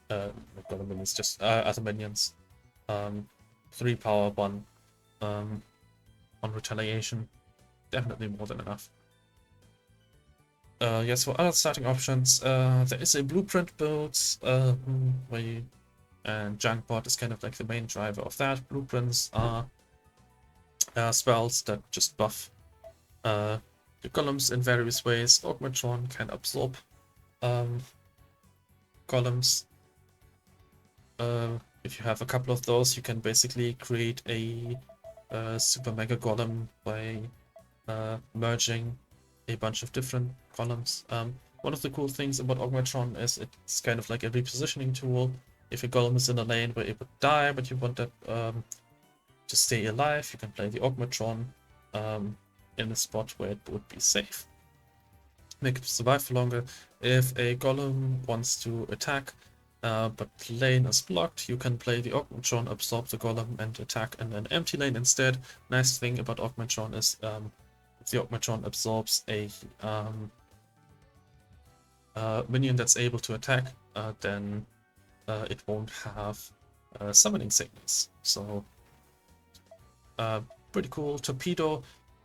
not golem minions, just other minions. 3 power, 1 on retaliation. Definitely more than enough. Yes, for other starting options, there is a blueprint build where you, and Junkbot is kind of like the main driver of that. Blueprints are spells that just buff the golems in various ways. Augmentron can absorb golems. If you have a couple of those, you can basically create a super mega golem by merging a bunch of different columns. One of the cool things about Augmentron is it's kind of like a repositioning tool. If a golem is in a lane where it would die, but you want that to stay alive, you can play the Augmentron in a spot where it would be safe. Make it survive for longer. If a golem wants to attack, but lane is blocked, you can play the Augmentron, absorb the golem, and attack in an empty lane instead. Nice thing about Augmentron is if the Augmentron absorbs a minion that's able to attack, then it won't have summoning sickness. So pretty cool. Torpedo,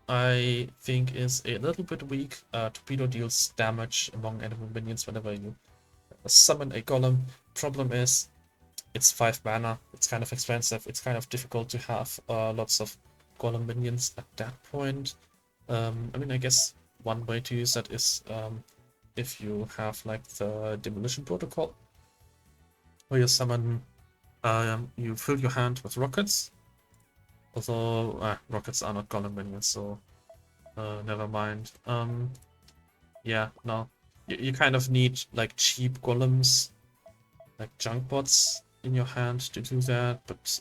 I think, is a little bit weak. Torpedo deals damage among enemy minions whenever you summon a golem. Problem is, it's 5 mana. It's kind of expensive. It's kind of difficult to have lots of golem minions at that point. I mean, I guess one way to use that is if you have like the Demolition Protocol, where you summon, you fill your hand with rockets. Although rockets are not golem minions, so never mind. Yeah, no, you kind of need like cheap golems, like junk bots in your hand to do that, but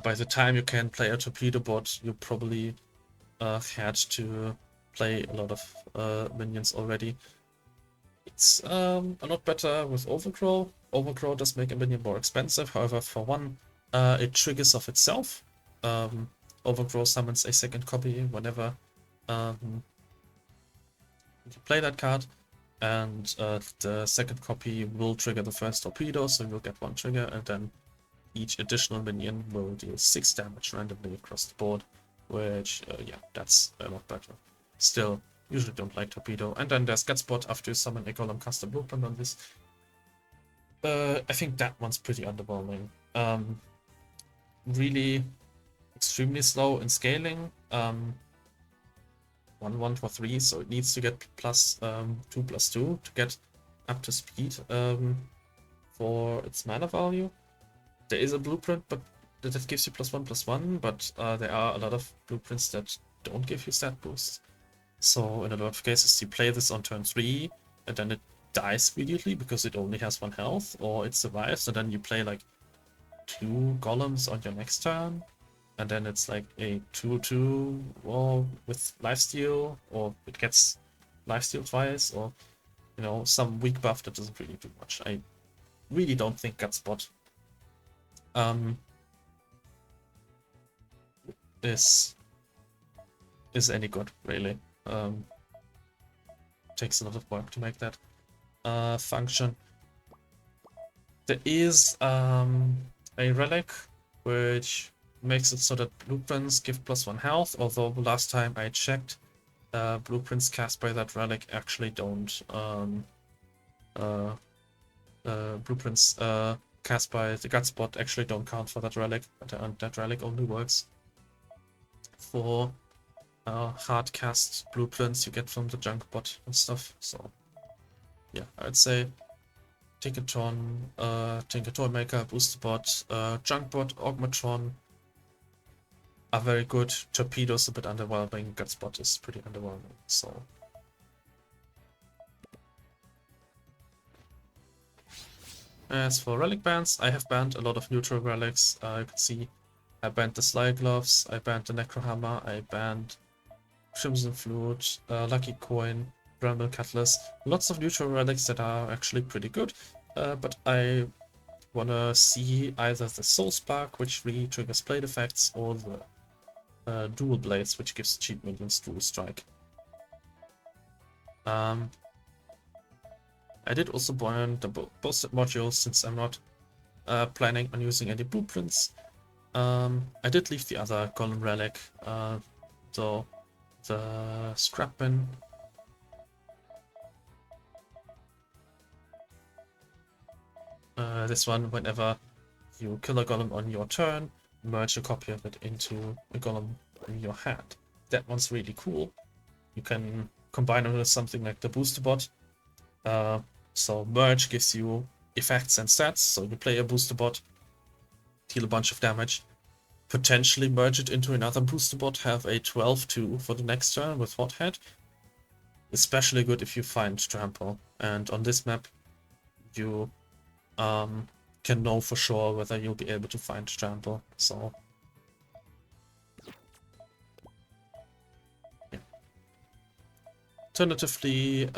by the time you can play a torpedo bot, you probably had to play a lot of minions already. It's a lot better with Overgrow. Overgrow does make a minion more expensive, however, for one, it triggers of itself. Overgrow summons a second copy whenever you play that card, and the second copy will trigger the first torpedo, so you'll get 1 trigger, and then each additional minion will deal 6 damage randomly across the board, which, yeah, that's a lot better. Still, usually don't like Torpedo. And then there's Gutspot after you summon a Golem Custom Blueprint on this. I think that one's pretty underwhelming. Really extremely slow in scaling. 1/1 for 3, so it needs to get +2/2 to get up to speed for its mana value. There is a blueprint, but that gives you +1/+1, but there are a lot of blueprints that don't give you stat boosts. So in a lot of cases, you play this on turn 3, and then it dies immediately because it only has 1 health, or it survives, and then you play like 2 golems on your next turn, and then it's like a 2/2 or with lifesteal, or it gets lifesteal twice, or you know, some weak buff that doesn't really do much. I really don't think Gutspot is any good, really. Takes a lot of work to make that function. There is a relic, which makes it so that blueprints give +1 health, although last time I checked, blueprints cast by that relic actually don't, blueprints cast by the Gutspot actually don't count for that relic, and that relic only works for hard cast blueprints you get from the junk bot and stuff. So yeah, I'd say Tinkerton, Tinker Maker, Booster Bot, Junk Bot, Augmatron are very good. Torpedo's a bit underwhelming. Gutspot is pretty underwhelming. So as for relic bans, I have banned a lot of neutral relics. You can see I banned the Sly Gloves, I banned the Necrohammer, I banned Crimson Flute, Lucky Coin, Bramble Cutlass. Lots of neutral relics that are actually pretty good, but I wanna see either the Soul Spark, which re-triggers blade effects, or the Dual Blades, which gives cheap minions Dual Strike. I did also ban the boosted modules since I'm not planning on using any blueprints. I did leave the other Golem Relic, though the Scrap Bin. This one, whenever you kill a Golem on your turn, merge a copy of it into a Golem in your hand. That one's really cool. You can combine it with something like the Booster Bot. So merge gives you effects and stats. So you play a Booster Bot, deal a bunch of damage, potentially merge it into another Booster Bot, have a 12-2 for the next turn with Hothead. Especially good if you find Trample. And on this map, you can know for sure whether you'll be able to find Trample. So yeah. Alternatively,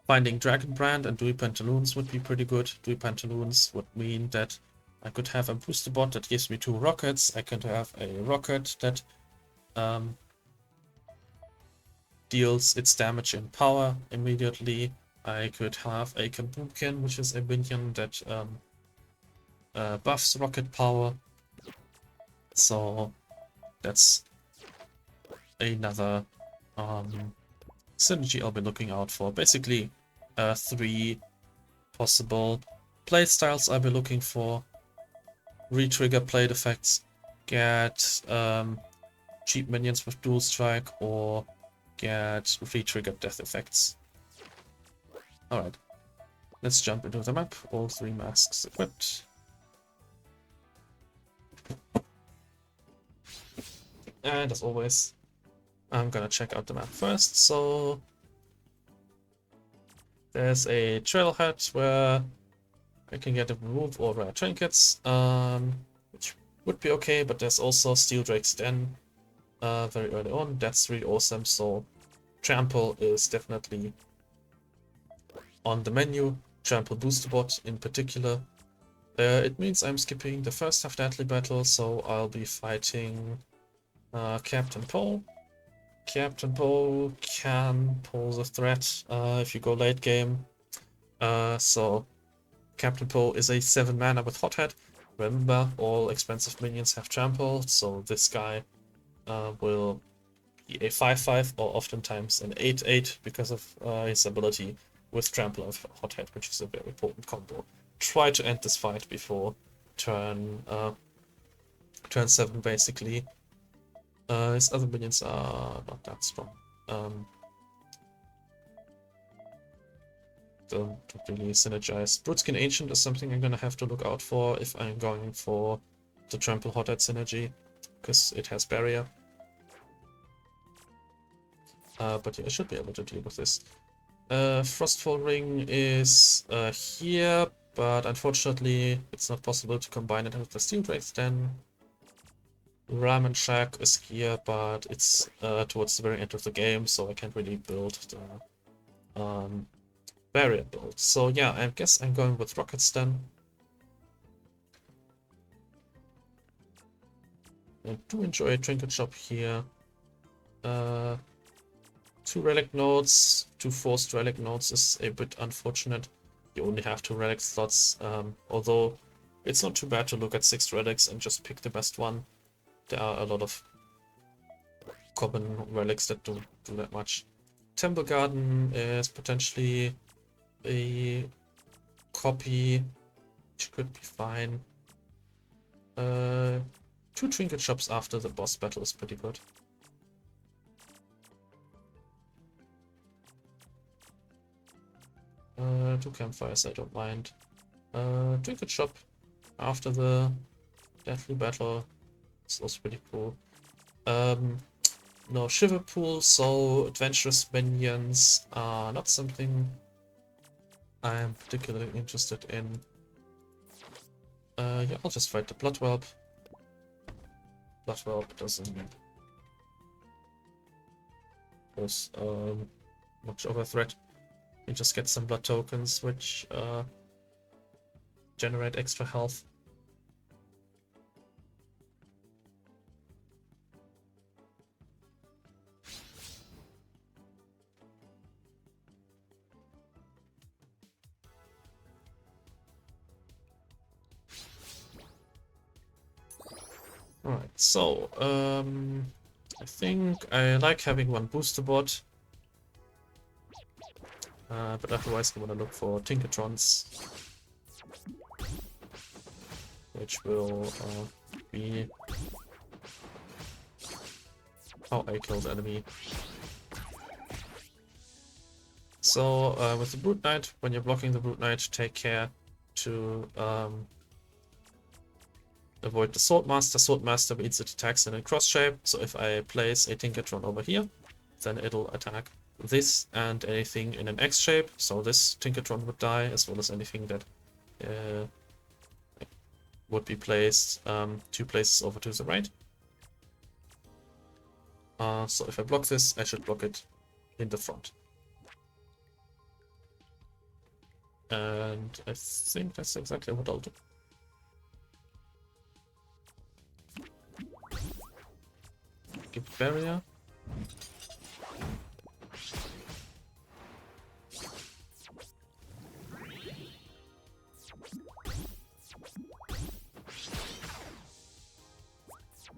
finding Dragon Brand and Dewey Pantaloons would be pretty good. Dewey Pantaloons would mean that I could have a booster bot that gives me 2 rockets. I could have a rocket that deals its damage in power immediately. I could have a Kaboomkin, which is a minion that buffs rocket power. So that's another synergy I'll be looking out for. Basically, 3 possible playstyles I'll be looking for. Re-trigger blade effects, get cheap minions with dual strike, or get re-triggered death effects. Alright, let's jump into the map. All 3 masks equipped. And as always, I'm gonna check out the map first. So there's a trailhead where I can get a move or rare trinkets, which would be okay, but there's also Steel Drake's Den very early on. That's really awesome. So Trample is definitely on the menu. Trample Booster Bot in particular. It means I'm skipping the first half deadly battle, so I'll be fighting Captain Poe. Captain Poe can pose a threat if you go late game. So Captain Poe is a 7 mana with Hothead. Remember, all expensive minions have Trample, so this guy will be a 5-5 or oftentimes an 8-8 because of his ability with Trample of Hothead, which is a very important combo. Try to end this fight before turn 7 basically. His other minions are not that strong. Don't really synergize. Broodskin Ancient is something I'm gonna have to look out for if I'm going for the Trample Hothead synergy, because it has barrier. But yeah, I should be able to deal with this. Frostfall Ring is here, but unfortunately it's not possible to combine it with the Steel Drake's Den. Ramen Shack is here, but it's towards the very end of the game, so I can't really build the barrier build. So yeah, I guess I'm going with Rockets then. I do enjoy a Trinket Shop here. 2 relic nodes, 2 forced relic nodes is a bit unfortunate. You only have 2 relic slots, although It's not too bad to look at 6 relics and just pick the best one. There are a lot of common relics that don't do that much. Temple Garden is potentially a copy, which could be fine. 2 trinket shops after the boss battle is pretty good. Two campfires, I don't mind. Trinket shop after the deathly battle is also pretty cool. No shiver pool, so adventurous minions are not something I am particularly interested in. Yeah, I'll just fight the Bloodwhelp. Bloodwhelp doesn't pose much of a threat. You just get some blood tokens, which generate extra health. Alright, so I think I like having one booster bot. But otherwise I want to look for Tinkertrons, which will be how I kill the enemy. So with the Brute Knight, when you're blocking the Brute Knight, take care to avoid the Swordmaster. Swordmaster means it attacks in a cross shape, so if I place a Tinkertron over here, then it'll attack this and anything in an X shape, so this Tinkertron would die, as well as anything that would be placed 2 places over to the right. So if I block this, I should block it in the front. And I think that's exactly what I'll do. Give barrier.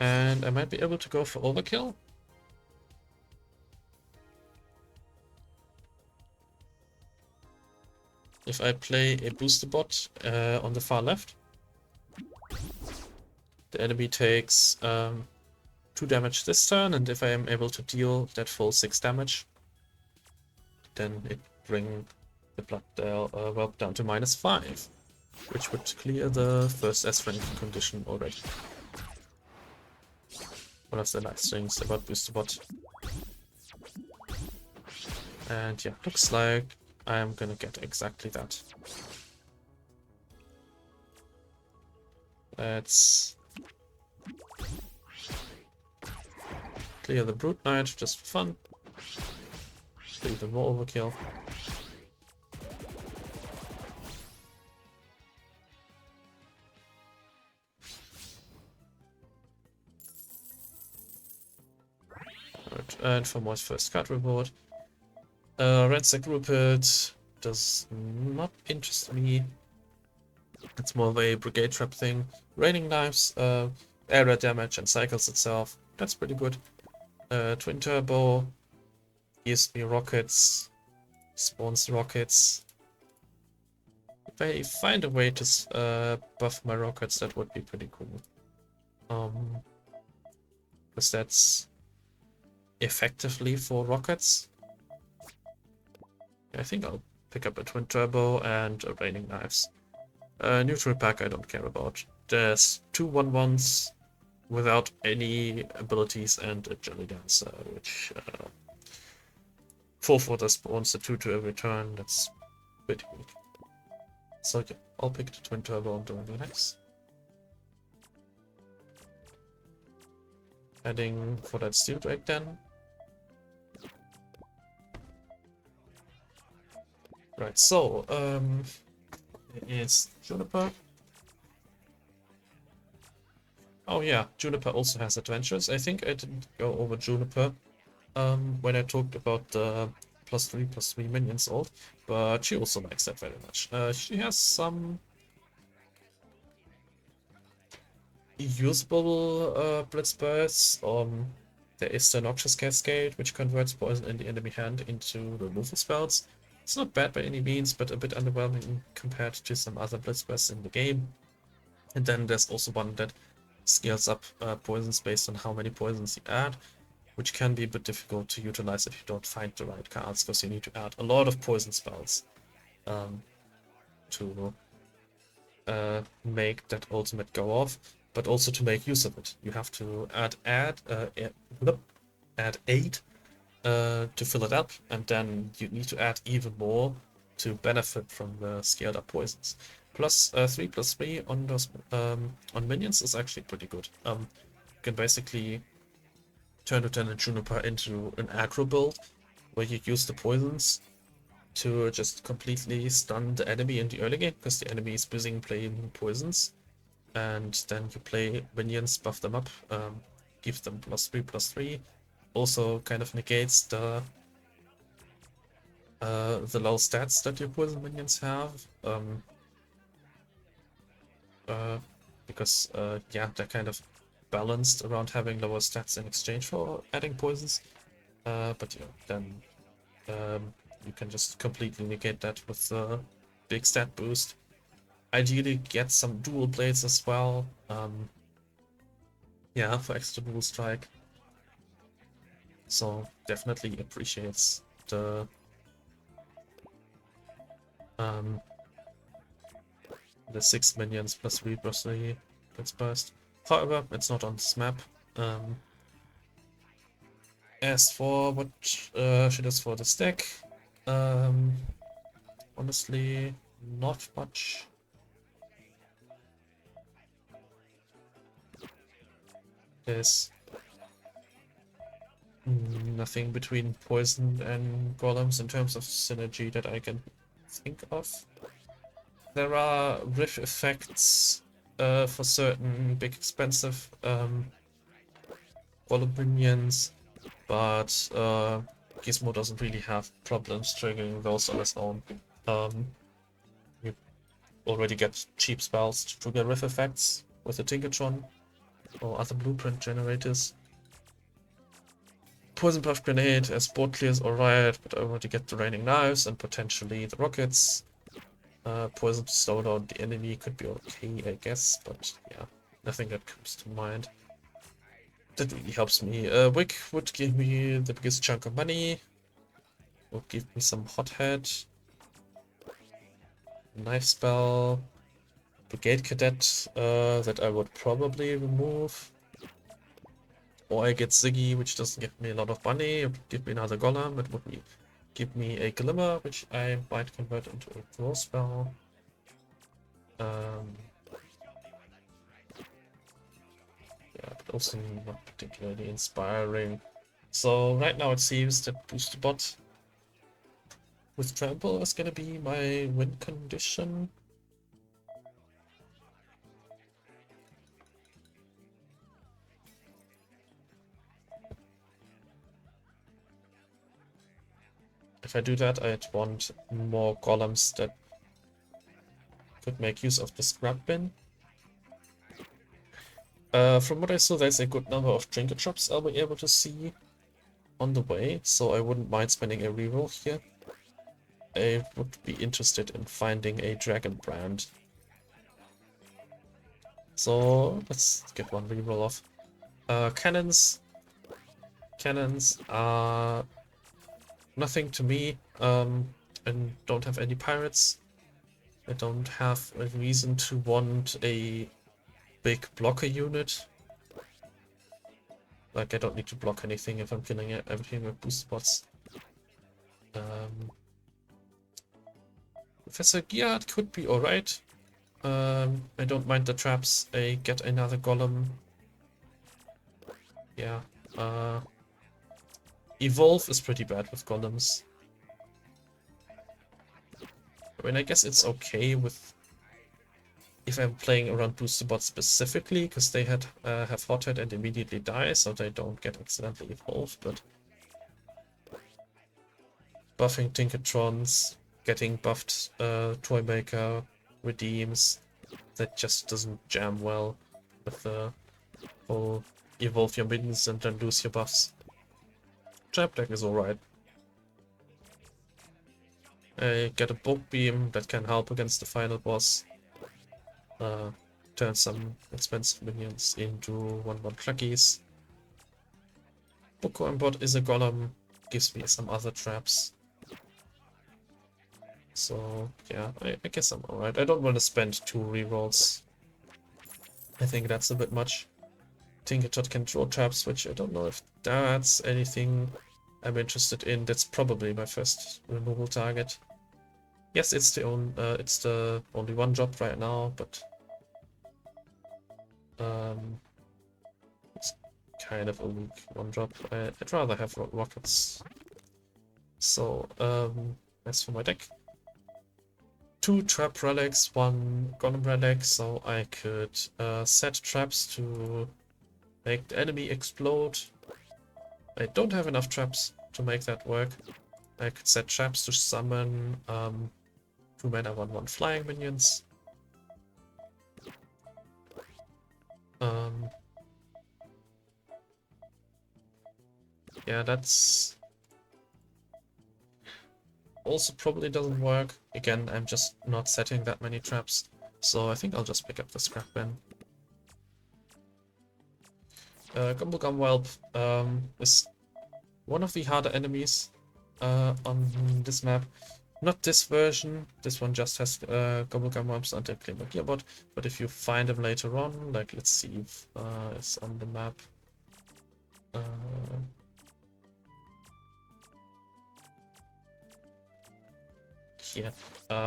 And I might be able to go for overkill. If I play a booster bot on the far left, the enemy takes 2 damage this turn, and if I am able to deal that full 6 damage, then it brings the blood whelp down to -5, which would clear the first S rank condition already. One of the nice things about booster bot. And yeah, looks like I am gonna get exactly that. Let's clear the Brute Knight just for fun. Even more overkill. Right, and for my first card reward. Ransack Rupert does not interest me. It's more of a brigade trap thing. Raining Knives, area damage and cycles itself. That's pretty good. Twin Turbo gives me rockets, spawns rockets. If I find a way to buff my rockets, that would be pretty cool. Because that's effectively 4 rockets. I think I'll pick up a Twin Turbo and a Raining Knives. Neutral pack I don't care about. There's 2 1/1s without any abilities and a Jelly Dancer, which 4/4 spawns the 2 to every turn. That's pretty good. So yeah, I'll pick the Twin Turbo and the Raining Knives. Heading for that Steel Drake then. Right, so it's Juniper. Oh yeah, Juniper also has adventures. I think I didn't go over Juniper when I talked about the +3/+3 minions ult, but she also likes that very much. She has some usable Blitz bursts. There is the Noxious Cascade, which converts poison in the enemy hand into removal spells. It's not bad by any means, but a bit underwhelming compared to some other Blitz bursts in the game. And then there's also one that scales up poisons based on how many poisons you add, which can be a bit difficult to utilize if you don't find the right cards, because you need to add a lot of poison spells to make that ultimate go off, but also to make use of it. You have to add 8 to fill it up, and then you need to add even more to benefit from the scaled up poisons. Plus 3/3 on those on minions is actually pretty good. You can basically turn Lieutenant Juniper into an aggro build where you use the poisons to just completely stun the enemy in the early game, because the enemy is busy playing poisons, and then you play minions, buff them up, give them +3/3. Also kind of negates the low stats that your poison minions have, because yeah, they're kind of balanced around having lower stats in exchange for adding poisons. But yeah, then you can just completely negate that with the big stat boost. Ideally, get some dual blades as well. Yeah, for extra dual strike. So definitely appreciates the the 6 minions +3/3 Blitz burst. However, it's not on this map. As for what she does for the stack, honestly, not much. There's nothing between poison and golems in terms of synergy that I can think of. There are riff effects for certain big expensive golem minions, but Gizmo doesn't really have problems triggering those on his own. You already get cheap spells to trigger riff effects with the Tinkertron or other blueprint generators. Poison Puff Grenade as board clears alright, but I already get the Raining Knives and potentially the Rockets. Poison to slow down the enemy could be okay, I guess, but yeah, nothing that comes to mind. That really helps me. Wick would give me the biggest chunk of money. Would give me some Hothead. Knife Spell. Brigade Cadet that I would probably remove. Or I get Ziggy, which doesn't give me a lot of money. It would give me another Golem. It would give me a Glimmer, which I might convert into a Throw Spell. Yeah, but also not particularly inspiring. So right now it seems that Booster Bot with Trample is gonna be my win condition. If I do that, I'd want more golems that could make use of the scrap bin. From what I saw, there's a good number of trinket shops I'll be able to see on the way, so I wouldn't mind spending a reroll here. I would be interested in finding a dragon brand. So let's get one reroll off. Cannons. Cannons are nothing to me, and don't have any pirates. I don't have a reason to want a big blocker unit. Like, I don't need to block anything if I'm killing everything with boost spots. Professor Gearhard could be alright. I don't mind the traps. I get another golem. Yeah. Evolve is pretty bad with golems. I mean, I guess it's okay with if I'm playing around booster bots specifically, because they have Hothead and immediately die, so they don't get accidentally evolved, but buffing Tinkertrons, getting buffed Toymaker, redeems, that just doesn't jam well. with the whole evolve your minions and then lose your buffs. Trap deck is alright. I get a bulk beam that can help against the final boss. Turn some expensive minions into 1/1 cluckies. Boko Embot is a golem, gives me some other traps. So yeah, I guess I'm alright. I don't want to spend 2 rerolls. I think that's a bit much. Tinkertot can draw traps, which I don't know if that's anything I'm interested in. That's probably my first removal target. Yes, it's the only one drop right now, but it's kind of a weak one drop. I'd rather have rockets. So as for my deck, 2 trap relics, 1 golem relic, so I could set traps to make the enemy explode. I don't have enough traps to make that work. I could set traps to summon 2 mana 1/1 flying minions. Yeah, that's also probably doesn't work. Again, I'm just not setting that many traps, so I think I'll just pick up the scrap bin. Gumblegum Whelp is one of the harder enemies on this map. Not this version, this one just has Gumblegum Whelps until Claim Gearhard, but if you find them later on, like let's see if it's on the map. Here,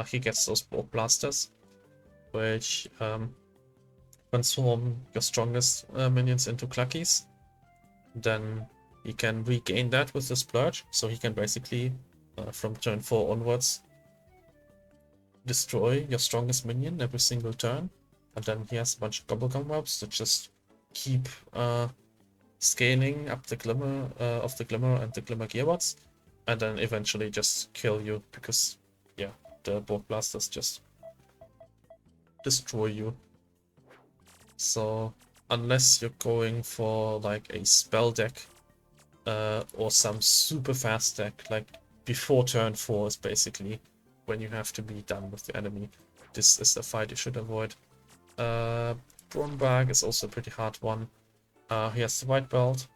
he gets those Borg Blasters, which transform your strongest minions into cluckies. Then he can regain that with the Splurge, so he can basically, from turn 4 onwards, destroy your strongest minion every single turn. And then he has a bunch of Gumblegum Whelps that just keep scaling up the Glimmer of the Glimmer and the Glimmer Gearwards, and then eventually just kill you, because yeah, the Borg Blasters just destroy you. So unless you're going for like a spell deck or some super fast deck, like before turn 4 is basically when you have to be done with the enemy, this is the fight you should avoid. Bronbag is also a pretty hard one. He has the white belt,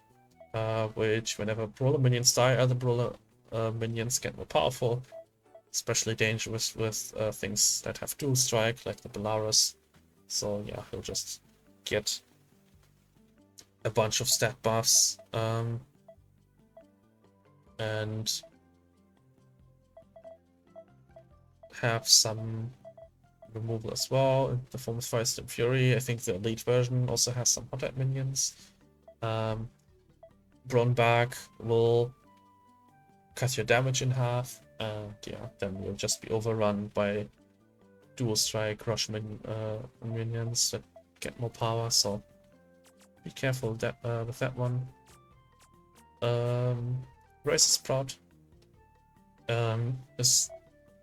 which whenever brawler minions die, other brawler minions get more powerful. Especially dangerous with things that have dual strike, like the Belarus. So yeah, he'll just get a bunch of stat buffs and have some removal as well in the form of Feist and Fury. I think the elite version also has some hot minions. Bronbag will cut your damage in half. And yeah, then you'll just be overrun by dual strike rush minions that get more power, so be careful that, with that one. Razor Sprout is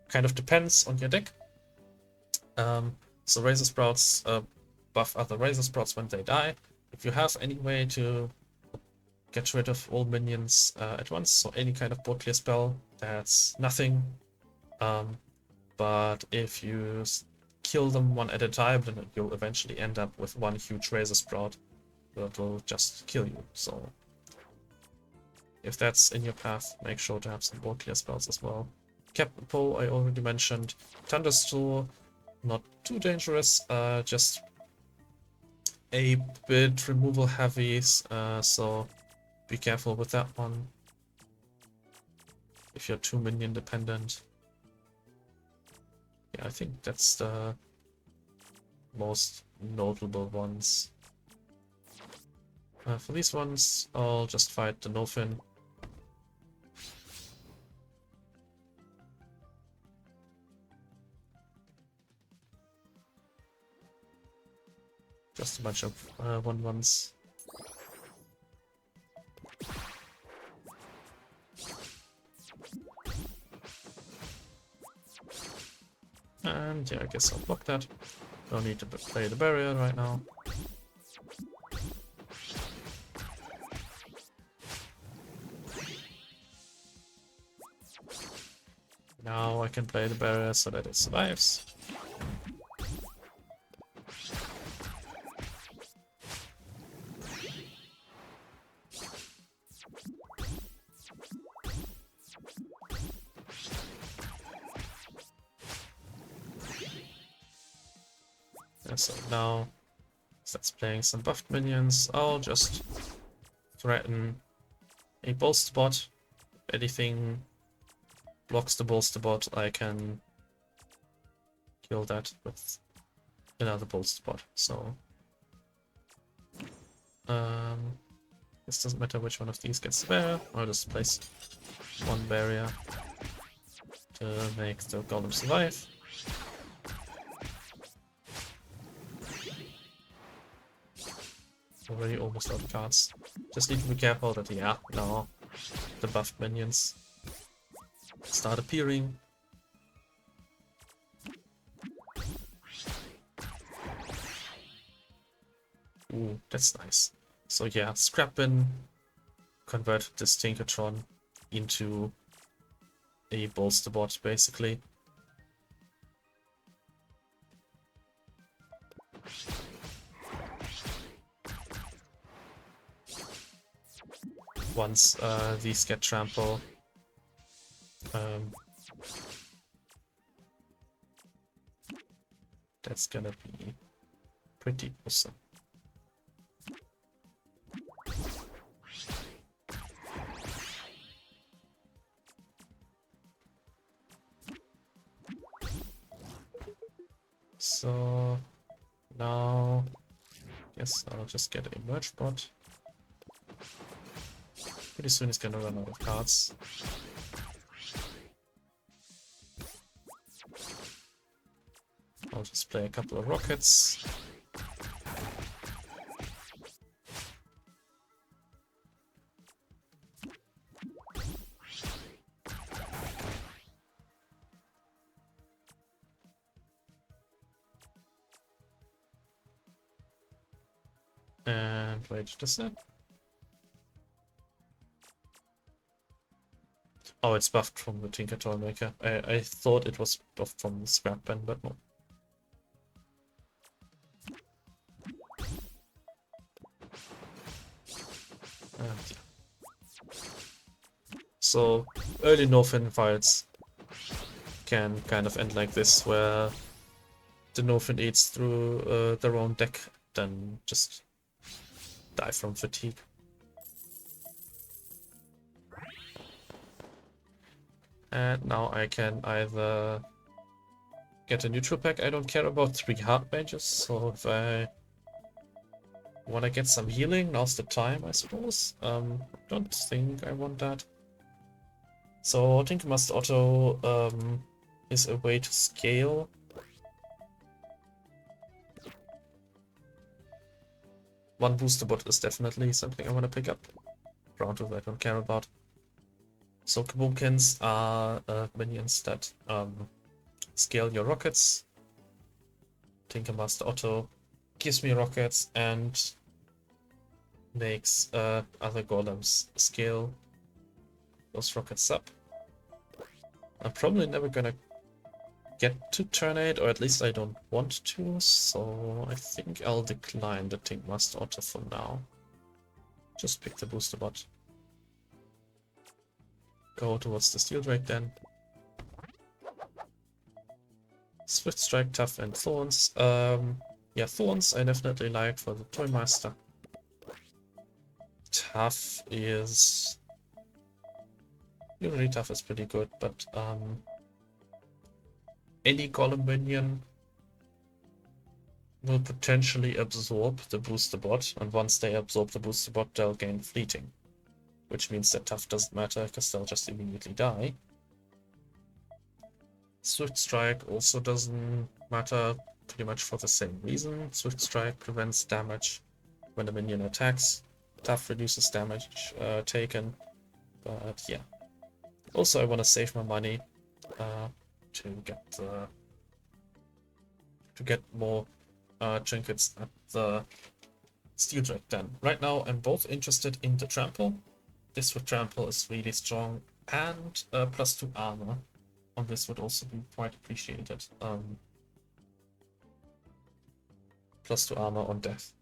kind of depends on your deck. So Razor Sprouts buff other Razor Sprouts when they die. If you have any way to get rid of all minions at once, so any kind of board clear spell, that's nothing. But if you kill them one at a time, then you'll eventually end up with one huge Razor Sprout that will just kill you. So if that's in your path, make sure to have some board clear spells as well. Captain Poe, I already mentioned. Thunderstool, not too dangerous, just a bit removal heavy, so be careful with that one if you're too minion dependent. Yeah, I think that's the most notable ones. For these ones, I'll just fight the Nofin. Just a bunch of 1/1s. And yeah, I guess I'll block that. Don't need to play the barrier right now. Now I can play the barrier so that it survives. And so now starts playing some buffed minions. I'll just threaten a bolster bot. If anything blocks the bolster bot, I can kill that with another bolster bot. So this doesn't matter which one of these gets the barrier. I'll just place one barrier to make the golem survive. Already almost out of cards. Just need to be careful that, yeah, now the buffed minions start appearing. Ooh, that's nice. So yeah, scrap bin, convert this Tinkertron into a bolster bot, basically. Once these get trample, that's gonna be pretty awesome. So now, yes, I'll just get a merge bot. Pretty soon it's gonna run out of cards. I'll just play a couple of rockets. And wait just a sec. Oh, it's buffed from the Tinker Toy Maker. I thought it was buffed from the Scrap Bin, but no. And yeah. So early Northern fights can kind of end like this, where the Northern eats through their own deck, then just die from fatigue. And now I can either get a neutral pack. I don't care about 3 hard mages, so if I want to get some healing, now's the time, I suppose. Don't think I want that. So Tinker Master Auto is a way to scale. One booster bot is definitely something I want to pick up. Ground Truth I don't care about. So Kaboomkins are minions that scale your rockets. Tinker Master Auto gives me rockets and makes other golems scale those rockets up. I'm probably never gonna get to turn 8, or at least I don't want to, so I think I'll decline the Tinker Master Auto for now. Just pick the booster bot. Go towards the Steel Drake then. Swift Strike, Tough, and Thorns. Yeah, Thorns I definitely like for the Toy Master. Tough is... Usually Tough is pretty good, but any Golem minion will potentially absorb the booster bot, and once they absorb the booster bot, they'll gain fleeting. Which means that Tough doesn't matter, because they'll just immediately die. Swift Strike also doesn't matter, pretty much for the same reason. Swift Strike prevents damage when the minion attacks. Tough reduces damage taken, but yeah. Also, I want to save my money to get more trinkets at the Steel Drake then. Right now, I'm both interested in the Trample. This with Trample is really strong, and +2 armor on this would also be quite appreciated. +2 armor on death,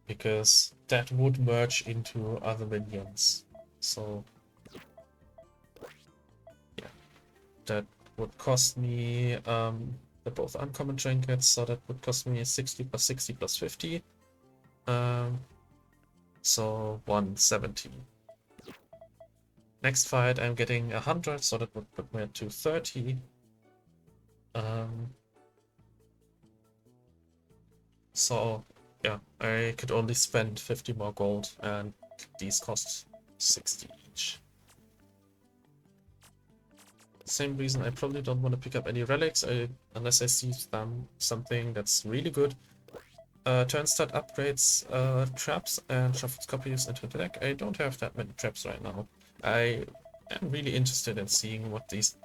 because that would merge into other minions. So yeah, that would cost me they're both uncommon trinkets, so that would cost me 60 + 60 + 50. So 170. Next fight I'm getting 100, so that would put me at 230. So yeah, I could only spend 50 more gold, and these cost 60 each. Same reason I probably don't want to pick up any relics unless I see something that's really good. Turn start upgrades traps and shuffles copies into the deck. I don't have that many traps right now. I am really interested in seeing what these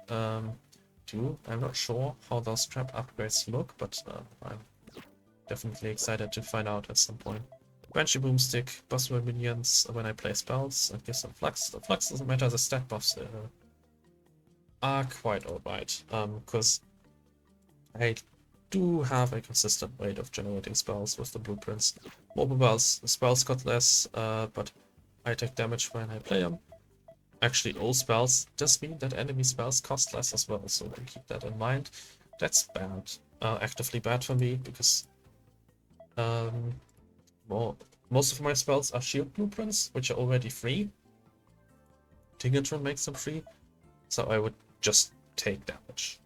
do. I'm not sure how those trap upgrades look, but I'm definitely excited to find out at some point. Banshee Boomstick, buffs my minions when I play spells, and give some flux. The flux doesn't matter, the stat buffs are quite alright, because I do have a consistent rate of generating spells with the blueprints. Mobile spells got less, but I take damage when I play them. Actually, all spells does mean that enemy spells cost less as well, so keep that in mind. That's bad, actively bad for me, because most of my spells are shield blueprints, which are already free. Tingatron makes them free, so I would just take damage.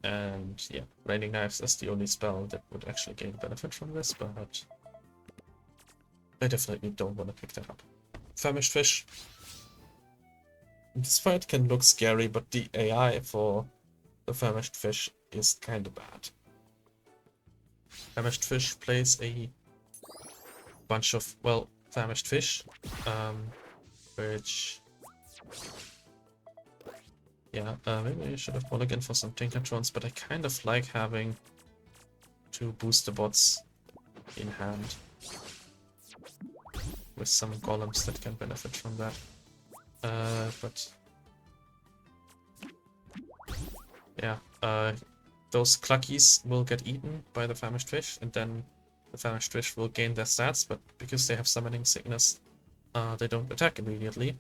And yeah, Raining Knives is the only spell that would actually gain benefit from this, but I definitely don't want to pick that up. Famished Fish. This fight can look scary, but the AI for the Famished Fish is kind of bad. Famished Fish plays a bunch of, well, Famished Fish, which... yeah, maybe I should have gone again for some Tinkertrons, but I kind of like having 2 booster bots in hand with some golems that can benefit from that. But yeah, those Cluckies will get eaten by the Famished Fish, and then the Famished Fish will gain their stats, but because they have Summoning Sickness, they don't attack immediately.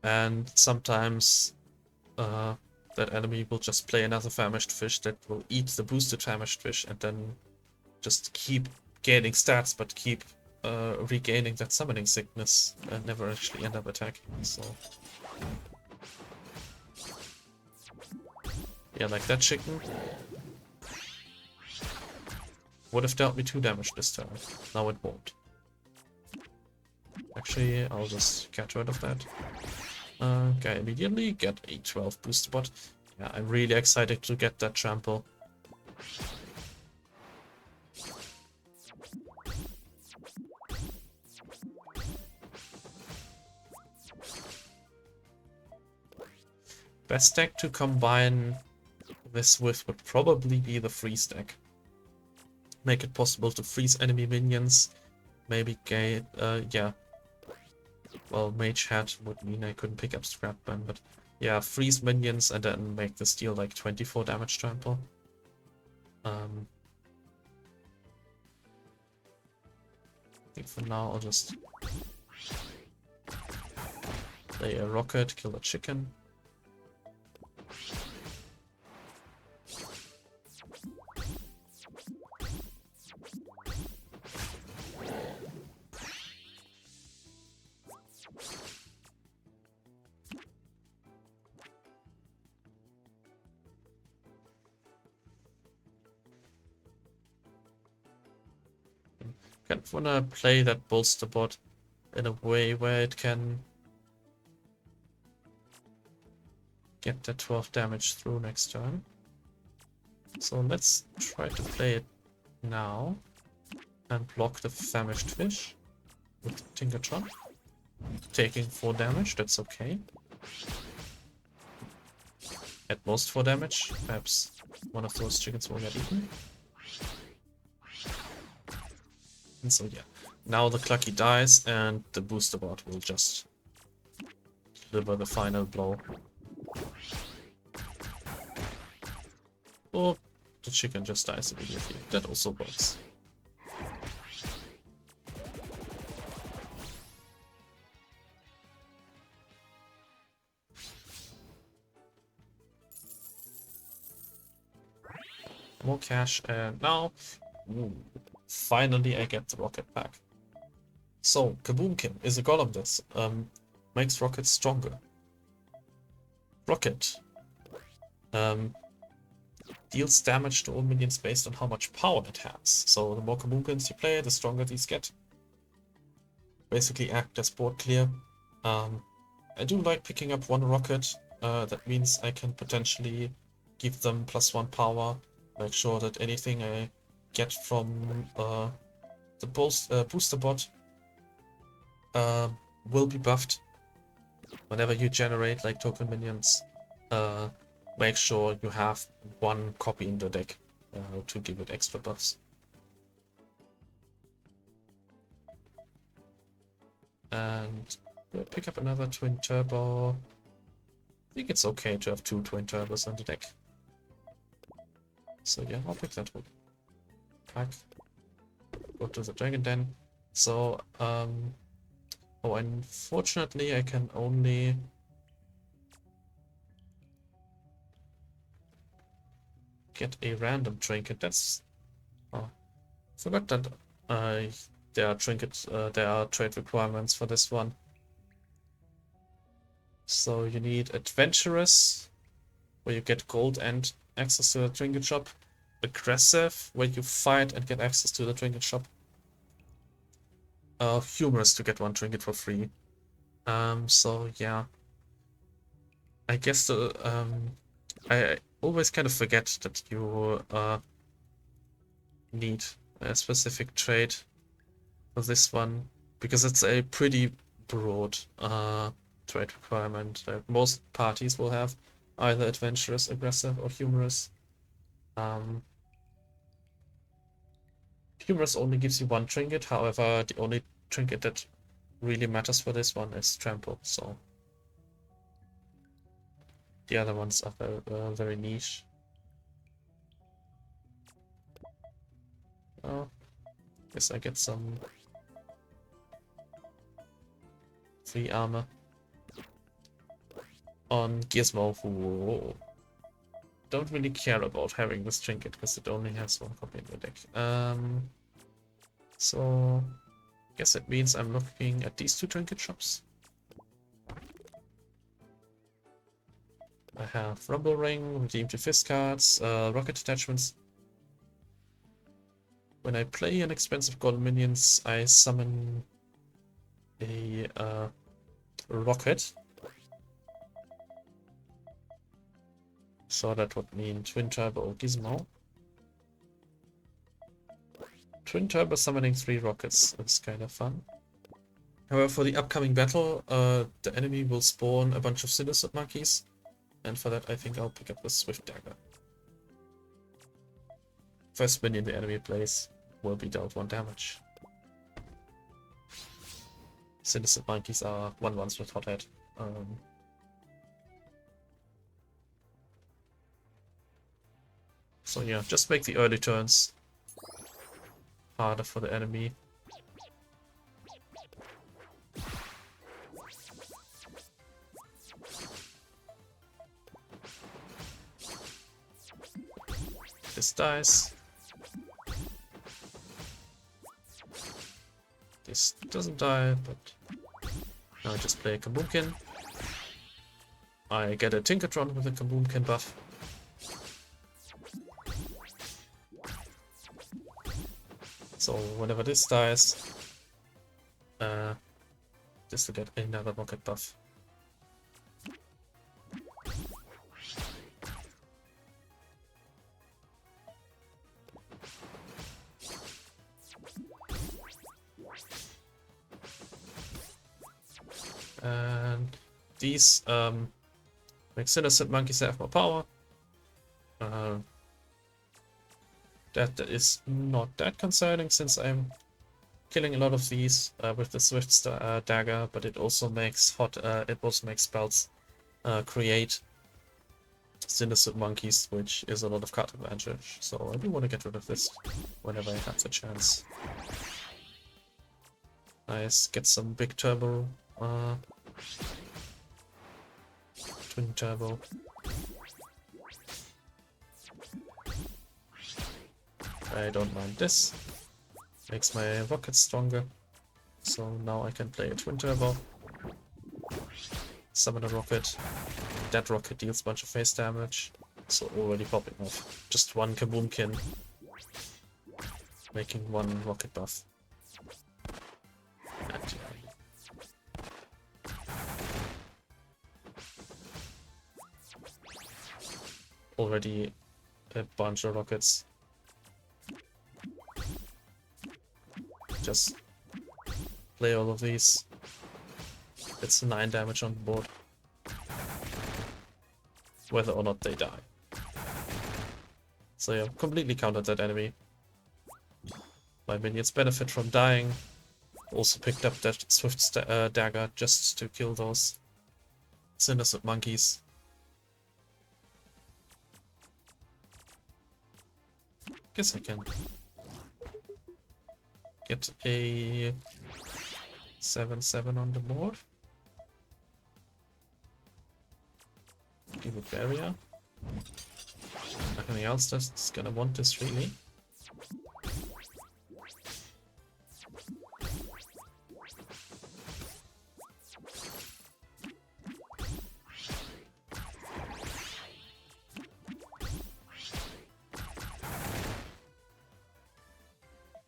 And sometimes that enemy will just play another Famished Fish that will eat the boosted Famished Fish, and then just keep gaining stats, but keep regaining that Summoning Sickness and never actually end up attacking. So yeah, like that chicken would have dealt me 2 damage this turn. Now it won't. Actually, I'll just get rid of that. Okay, immediately get a 12 booster bot. Yeah, I'm really excited to get that trample. Best deck to combine this with would probably be the freeze deck. Make it possible to freeze enemy minions. Maybe get, yeah. Well, Mage Hat would mean I couldn't pick up Scrapman, but yeah, freeze minions and then make this deal like 24 damage trample. I think for now I'll just play a rocket, kill a chicken. Kind of wanna play that bolster bot in a way where it can get that 12 damage through next turn. So let's try to play it now and block the Famished Fish with Tinkertron. Taking 4 damage, that's okay. At most 4 damage, perhaps one of those chickens will get eaten. And so yeah, now the Clucky dies and the booster bot will just deliver the final blow. or the chicken just dies immediately. That also works. More cash, and now, ooh, finally I get the rocket back. So, Kaboomkin is a golem that makes rockets stronger. Rocket deals damage to all minions based on how much power it has. So the more Kaboomkins you play, the stronger these get. Basically act as board clear. I do like picking up one rocket. That means I can potentially give them +1 power. Make sure that anything I get from the booster bot will be buffed. Whenever you generate like token minions, make sure you have one copy in the deck to give it extra buffs. And we'll pick up another twin turbo. I think it's okay to have 2 twin turbos on the deck. So yeah, I'll pick that one. Pack. Go to the Dragon Den. So, oh, unfortunately I can only get a random trinket. That's... oh, forgot that there are trinkets, there are trade requirements for this one. So you need Adventurous, where you get gold and access to the trinket shop. Aggressive, where you fight and get access to the trinket shop. Humorous to get 1 trinket for free. So yeah. I guess the I always kind of forget that you need a specific trade for this one, because it's a pretty broad trade requirement that most parties will have, either adventurous, aggressive, or humorous. Humorous only gives you 1 trinket, however, the only trinket that really matters for this one is trample, so the other ones are very niche. Guess I get some free armor on Gizmo, who don't really care about having this trinket because it only has 1 copy in the deck. So guess it means I'm looking at these 2 trinket shops. I have Rumble Ring, Redeem to Fist cards, rocket attachments. When I play an expensive golden minions, I summon a rocket. So that would mean Twin Turbo or Gizmo. Twin Turbo summoning 3 rockets is kind of fun. However, for the upcoming battle, the enemy will spawn a bunch of Syndicate monkeys. And for that, I think I'll pick up the Swift Dagger. First minion the enemy plays will be dealt 1 damage. Syndicate monkeys are 1/1s with Hothead. So yeah, just make the early turns harder for the enemy. This dies. This doesn't die, but now I just play a Kaboomkin. I get a Tinkertron with a Kaboomkin buff. So whenever this dies, just to get another rocket buff. And these make Syndicate monkeys have more power. That is not that concerning since I'm killing a lot of these with the Swift Dagger, but it also makes spells create Sinister Monkeys, which is a lot of card advantage. So I do want to get rid of this whenever I have the chance. Nice, get some big turbo, twin turbo. I don't mind this. Makes my rocket stronger. So now I can play a twin turbo. Summon a rocket. That rocket deals a bunch of face damage. So already popping off. Just one Kaboomkin. Making one rocket buff. And already a bunch of rockets. Just play all of these. It's 9 damage on the board. Whether or not they die. So yeah, completely countered that enemy. My minions benefit from dying. Also picked up that swift dagger just to kill those Sinister Monkeys. Guess I can get a 7/7 on the board. Give it barrier. Nothing else that's gonna want this really.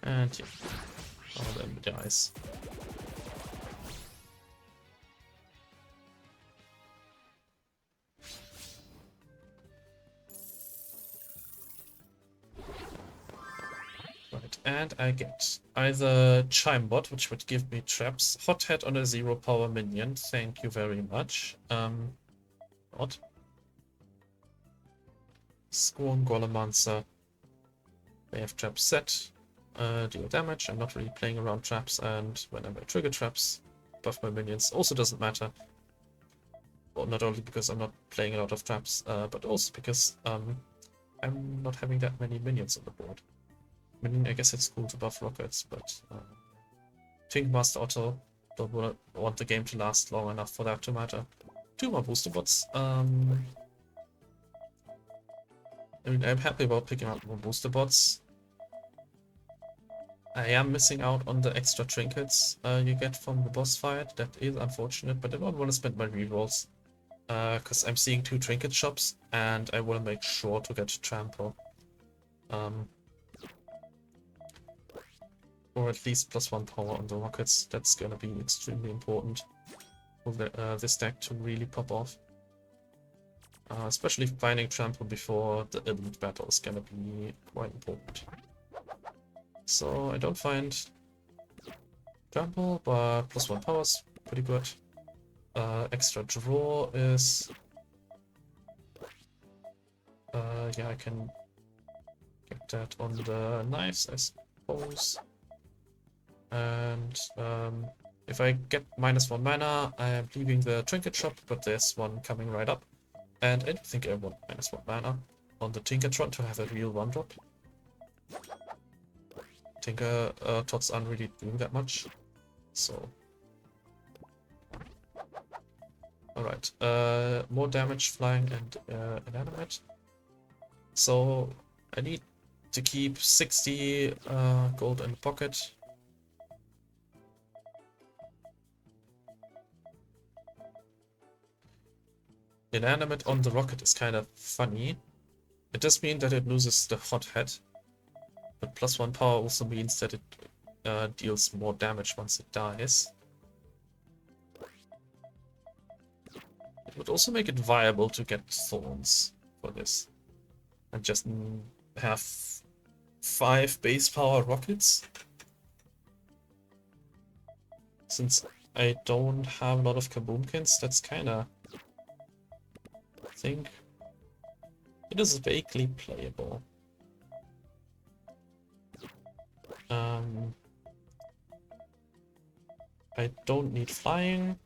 And yeah, all of them dies. Right, and I get either Chimebot, which would give me traps, Hothead on a 0 power minion, thank you very much. What? Scorn Golemancer. They have traps set. Deal damage. I'm not really playing around traps, and whenever I trigger traps, buff my minions. Also doesn't matter. Well, not only because I'm not playing a lot of traps, but also because I'm not having that many minions on the board. I mean, I guess it's cool to buff rockets, but Tinkmaster Otto, don't want the game to last long enough for that to matter. 2 more booster bots. I mean, I'm happy about picking up more booster bots. I am missing out on the extra trinkets you get from the boss fight. That is unfortunate, but I don't want to spend my rerolls. Because I'm seeing 2 trinket shops, and I want to make sure to get trample. Or at least +1 power on the rockets. That's gonna be extremely important for this deck to really pop off. Especially finding trample before the elite battle is gonna be quite important. So I don't find trample, but +1 power is pretty good. Extra draw is... yeah, I can get that on the knives, I suppose. And if I get -1 mana, I am leaving the trinket shop, but there's one coming right up. And I don't think I want -1 mana on the Tinkertron to have a real 1-drop. Tinker Tots aren't really doing that much, so... Alright, more damage flying and inanimate. So I need to keep 60 gold in the pocket. Inanimate on the rocket is kind of funny. It does mean that it loses the Hothead, but +1 power also means that it deals more damage once it dies. It would also make it viable to get Thorns for this. And just have 5 base power rockets. Since I don't have a lot of Kaboomkins, that's kinda... I think it is vaguely playable. I don't need flying.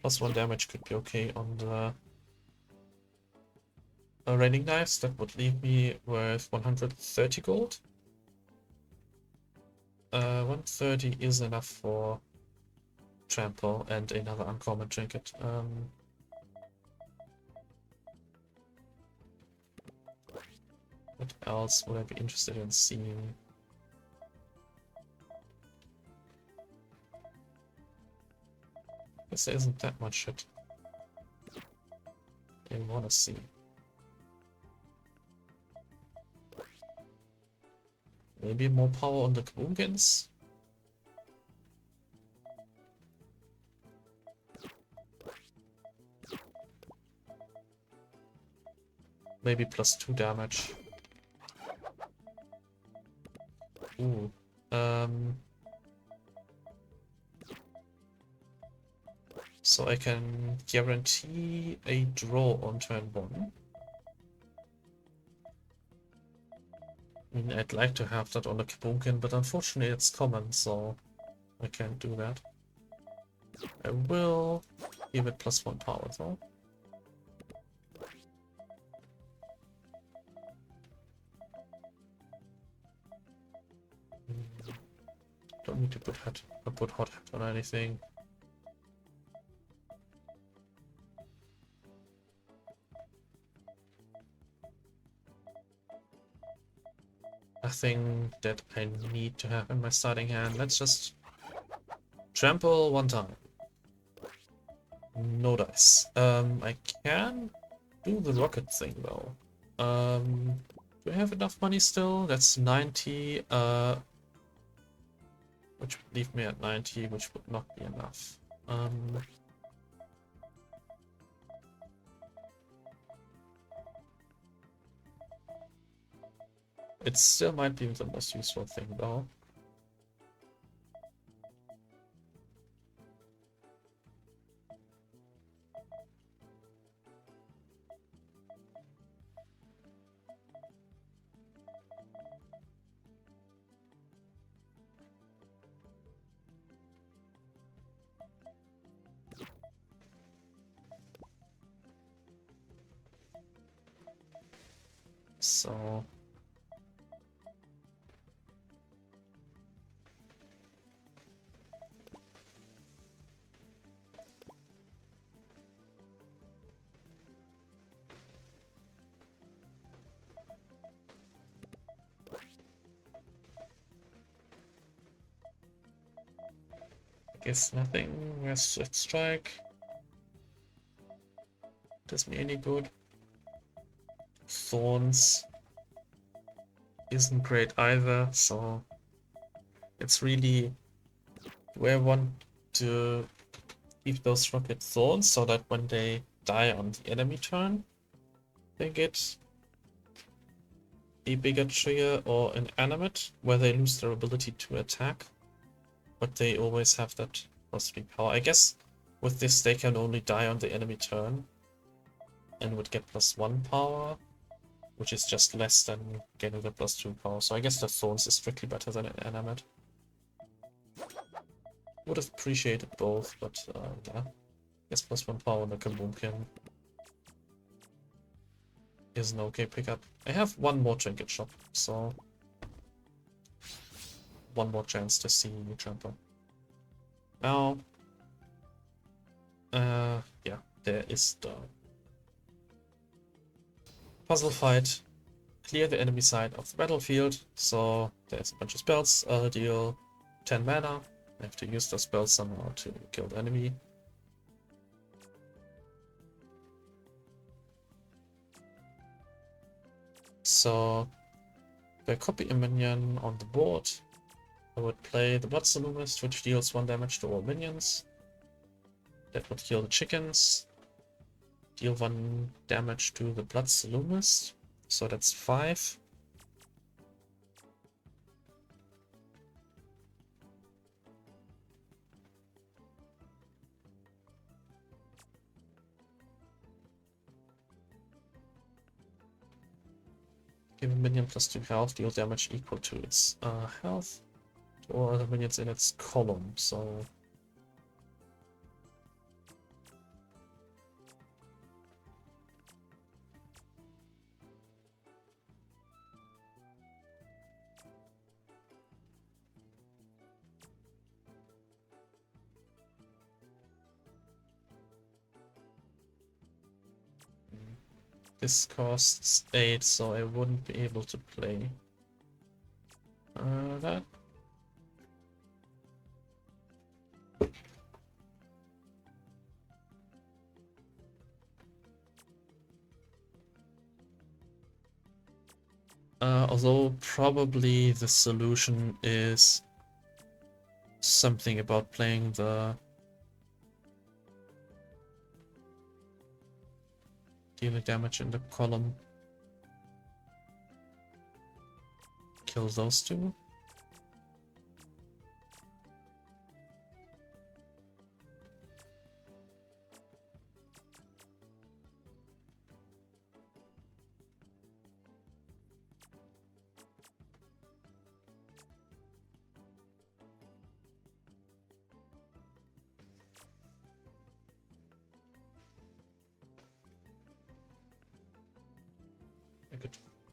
+1 damage could be okay on the raining knives. That would leave me with 130 gold. 130 is enough for trample and another uncommon trinket. What else would I be interested in seeing? Guess there isn't that much shit I wanna see. Maybe more power on the Kaboomkins? Maybe +2 damage. Ooh. So I can guarantee a draw on turn 1. I mean, I'd like to have that on the Kaboomkin, but unfortunately it's common, so I can't do that. I will give it +1 power though. Don't need to put hot hat on anything. Nothing that I need to have in my starting hand. Let's just trample 1 time. No dice. I can do the rocket thing though. Do I have enough money still? That's 90. Which would leave me at 90, which would not be enough. It still might be the most useful thing though. So I guess nothing. Yes, Swift Strike does me any good. Thorns isn't great either, so it's really, do I want to keep those rocket thorns so that when they die on the enemy turn, they get a bigger trigger, or an animate where they lose their ability to attack, but they always have that +3 power. I guess with this they can only die on the enemy turn and would get +1 power, which is just less than getting the +2 power. So I guess the thorns is strictly better than an animate. Would have appreciated both, but yeah. I guess +1 power on the Kaboomkin is an okay pickup. I have one more trinket shop, so one more chance to see Trample. Now, yeah, there is the puzzle fight. Clear the enemy side of the battlefield. So there's a bunch of spells. Deal 10 mana. I have to use those spells somehow to kill the enemy. So if I copy a minion on the board, I would play the Blood Salumist, which deals 1 damage to all minions. That would kill the chickens. Deal 1 damage to the Blood Salumist. So that's 5. Give a minion +2 health, deal damage equal to its health, or other minions in its column. So This costs 8, so I wouldn't be able to play that. Although probably the solution is something about playing the dealing damage in the column. Kill those two.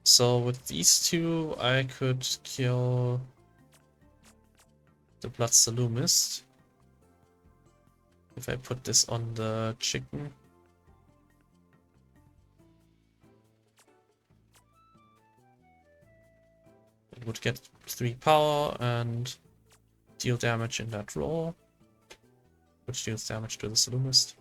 So with these two, I could kill the Blood Salumist. If I put this on the chicken. It would get 3 power and deal damage in that roll, which deals damage to the Salumist.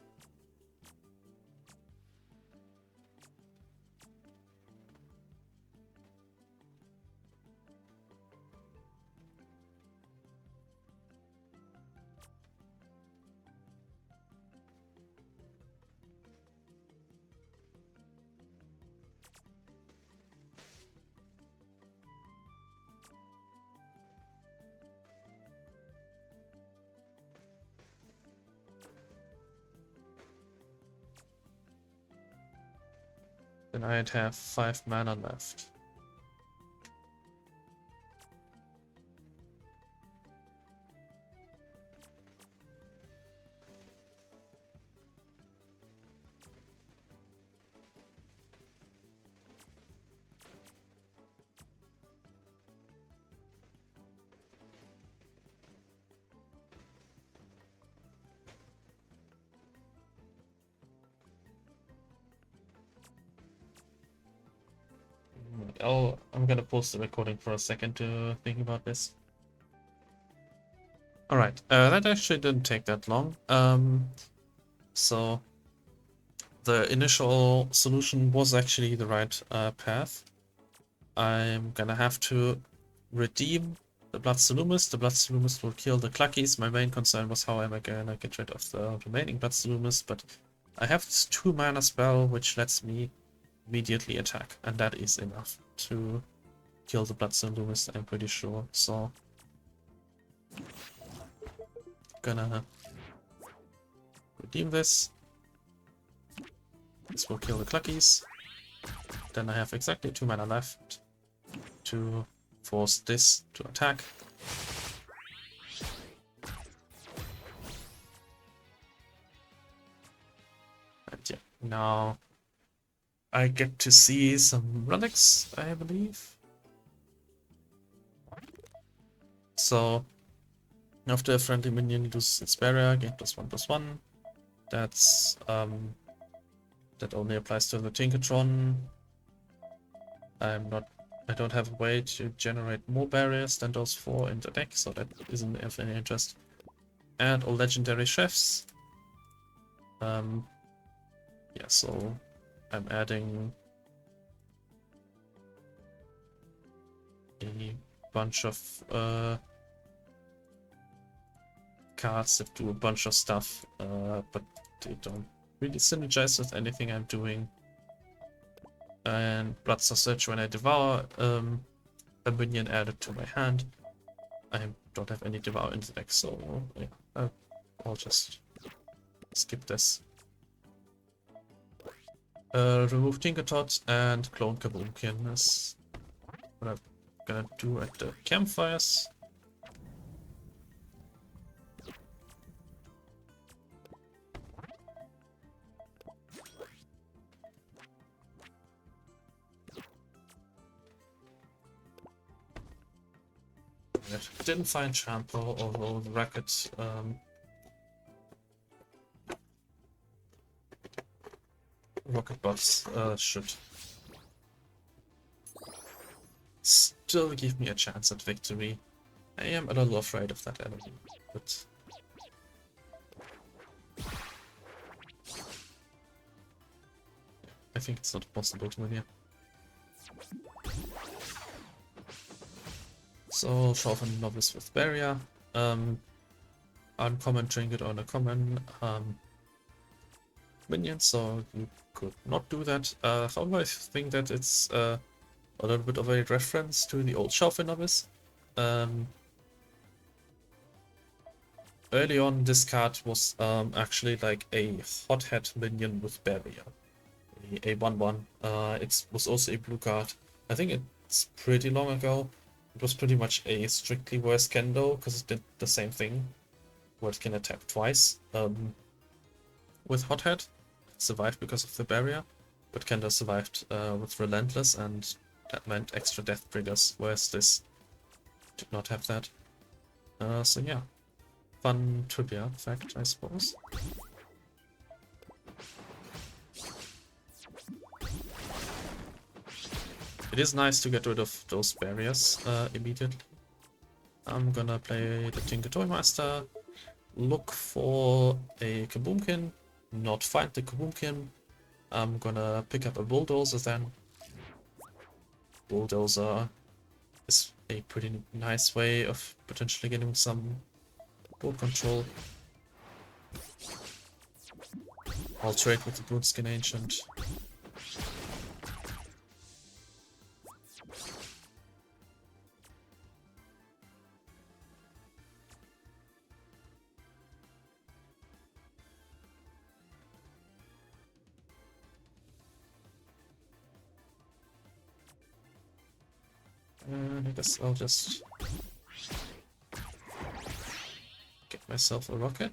Then I'd have 5 mana left. Oh, I'm gonna pause the recording for a second to think about this. Alright, that actually didn't take that long. So the initial solution was actually the right path. I'm gonna have to redeem the Blood Salumist. The Blood Salumist will kill the Cluckies. My main concern was how am I gonna get rid of the remaining Blood Salumist, but I have this 2 mana spell which lets me immediately attack, and that is enough to kill the Blood Salumist, I'm pretty sure. So gonna redeem this. This will kill the Cluckies. Then I have exactly 2 mana left to force this to attack. And yeah, now I get to see some relics, I believe. So after a friendly minion loses its barrier, gain +1/+1. That's that only applies to the Tinkertron. I don't have a way to generate more barriers than those 4 in the deck, so that isn't of any interest. And all legendary chefs. Yeah, so I'm adding a bunch of cards that do a bunch of stuff, but they don't really synergize with anything I'm doing. And Blood Sausage when I devour a minion added to my hand. I don't have any devour in the deck, so yeah, I'll just skip this. Remove Tinkertot and clone Kaboomkin is what I'm gonna do at the campfires. I didn't find Trample, although the Racket rocket buffs should still give me a chance at victory. I am a little afraid of that enemy, but I think it's not possible to win here. So, Sharpen Novice with Barrier. Uncommon Trinket on a common minion, so you could not do that. However, I think that it's a little bit of a reference to the old Sharpen Novice. Early on, this card was actually like a Hothead minion with Barrier. A 1/1. It was also a blue card. I think it's pretty long ago. It was pretty much a strictly worse Kendo because it did the same thing, where it can attack twice. With Hothead, it survived because of the barrier, but Kendo survived with Relentless, and that meant extra death triggers, whereas this did not have that. So yeah, fun trivia fact, I suppose. It is nice to get rid of those barriers immediately. I'm gonna play the Tinker Toy Master, look for a Kaboomkin, not find the Kaboomkin. I'm gonna pick up a Bulldozer then. Bulldozer is a pretty nice way of potentially getting some board control. I'll trade with the Broodkin Ancient. And I guess I'll just get myself a rocket.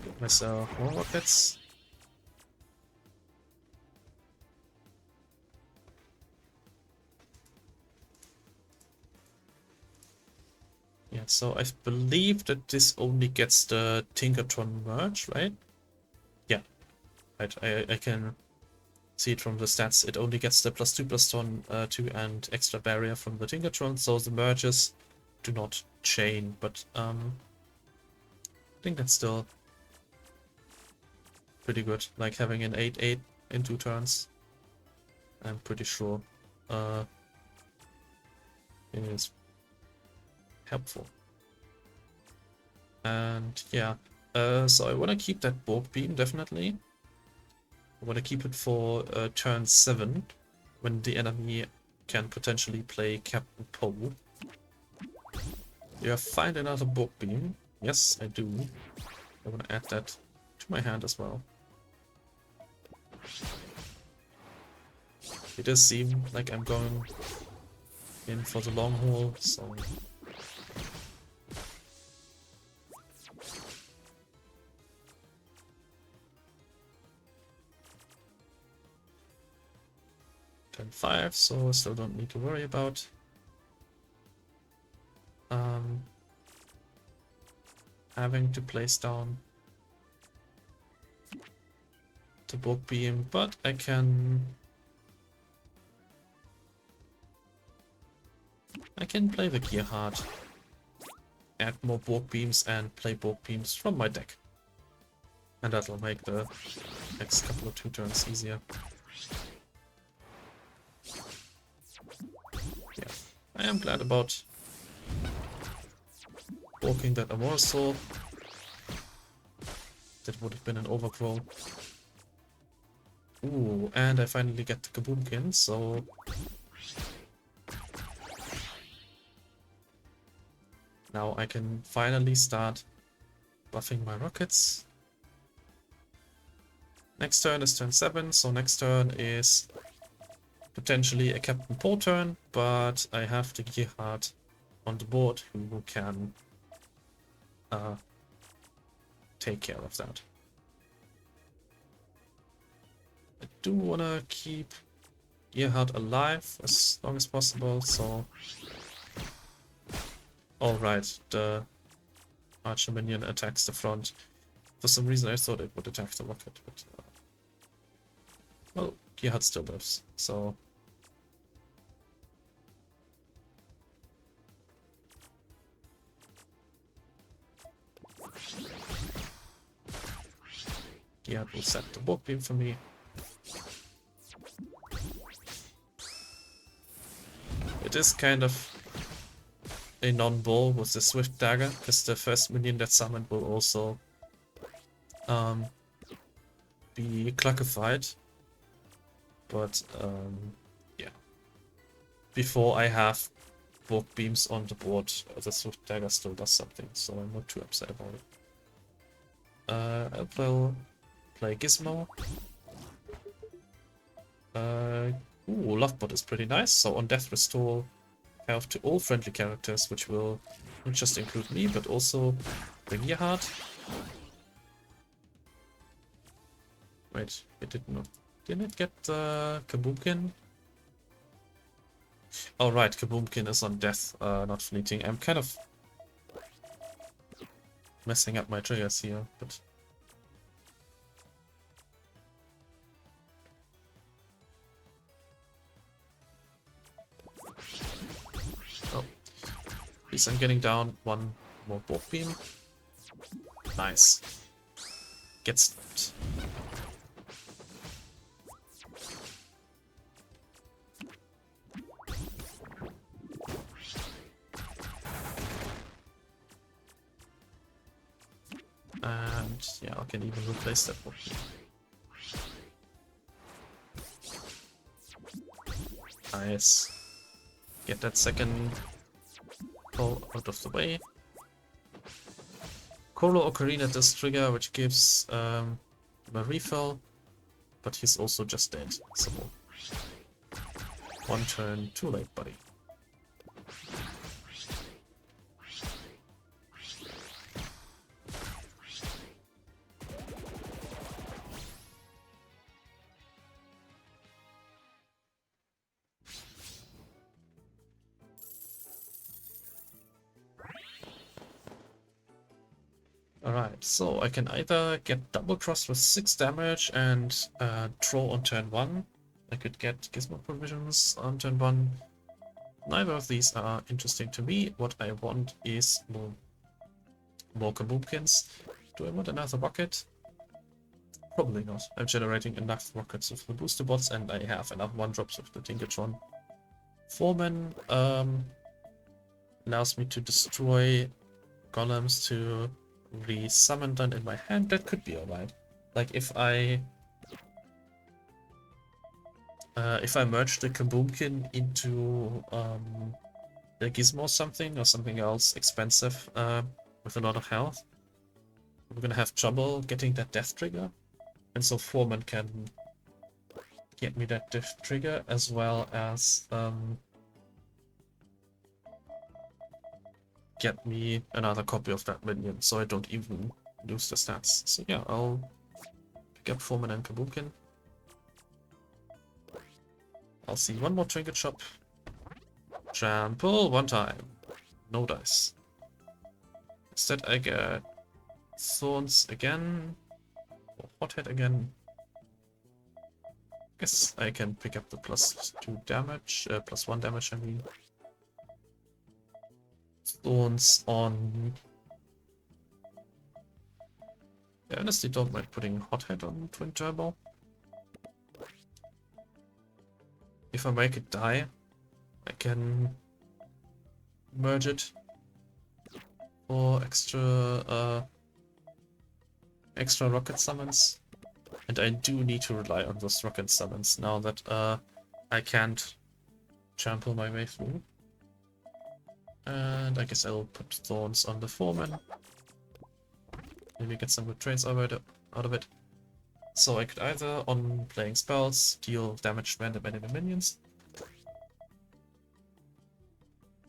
Get myself more rockets. Yeah, so I believe that this only gets the Tinkertron merge, right? Yeah, right. I can see it from the stats. It only gets the +2/+2 and extra barrier from the Tinkertron, so the merges do not chain. But I think that's still pretty good. Like having an 8/8 in 2 turns. I'm pretty sure is helpful. And yeah, so I want to keep that Borg Beam, definitely. I want to keep it for turn 7, when the enemy can potentially play Captain Poe. Do I find another Borg Beam? Yes, I do. I want to add that to my hand as well. It does seem like I'm going in for the long haul, so... Turn 5, so I still don't need to worry about having to place down the Borg Beam, but I can play the Gearhard, add more Borg Beams and play Borg Beams from my deck. And that'll make the next couple of 2 turns easier. Yeah, I am glad about walking that Amorasaur. That would have been an overgrow. Ooh, and I finally get the Kaboomkin, so... Now I can finally start buffing my rockets. Next turn is turn 7, so next turn is potentially a Captain Poe turn, but I have the Gearhard on the board who can take care of that. I do want to keep Gearhard alive as long as possible, so... Alright, the Archer minion attacks the front. For some reason I thought it would attack the rocket, but... well, Gearhard still lives, so... Gearhard will set the warp beam for me. It is kind of a non-bull with the Swift Dagger, because the first minion that's summoned will also be cluckified. But yeah, before I have warp beams on the board, the Swift Dagger still does something, so I'm not too upset about it. I'll play Gizmo. Ooh, Lovebot is pretty nice. So on Death Restore, health to all friendly characters, which will not just include me, but also the Gearhard. Wait, it didn't it get Kaboomkin? Oh right, Kaboomkin is on death, not fleeting. I'm kind of messing up my triggers here, but... oh. At least I'm getting down one more warp beam. Nice. Get snapped. And yeah, I can even replace that warp beam. Nice. Get that second pull out of the way. Colo Ocarina does trigger, which gives a refill, but he's also just dead, so one turn too late, buddy. Alright, so I can either get double crossed with 6 damage and draw on turn 1. I could get Gizmo provisions on turn 1. Neither of these are interesting to me. What I want is more Kaboomkins. Do I want another rocket? Probably not. I'm generating enough rockets with the booster bots, and I have enough 1-drops with the Tinkertron. Foreman allows me to destroy golems to re-summon them in my hand. That could be alright. Like if I merge the Kaboomkin into a Gizmo or something else expensive with a lot of health, we're gonna have trouble getting that death trigger, and so Foreman can get me that death trigger as well as get me another copy of that minion, so I don't even lose the stats. So yeah, I'll pick up Foreman and Kaboomkin. I'll see one more trinket shop. Trample one time. No dice. Instead I get Thorns again. Or Hothead again. Guess I can pick up the +2 damage, +1 damage I mean. Thorns on... I honestly don't mind putting Hothead on Twin Turbo. If I make it die, I can merge it for extra rocket summons. And I do need to rely on those rocket summons now that I can't trample my way through. And I guess I'll put Thorns on the Foreman. Maybe get some good trades out of it. So I could either, on playing spells, deal damage to random enemy minions.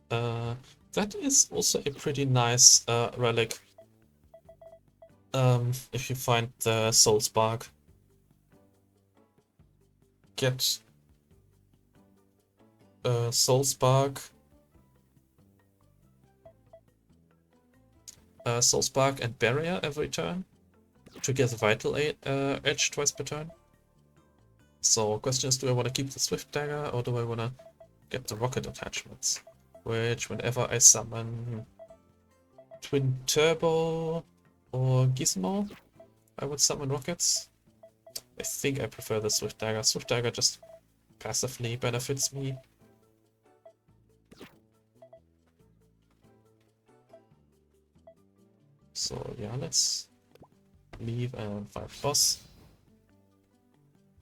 That is also a pretty nice relic. If you find the Soul Spark, get Soul Spark, and Barrier every turn to get the Vital Edge twice per turn. So, question is, do I want to keep the Swift Dagger or do I want to get the rocket attachments? Which, whenever I summon Twin Turbo or Gizmo, I would summon rockets. I think I prefer the Swift Dagger. Swift Dagger just passively benefits me. So yeah, let's leave and fight boss.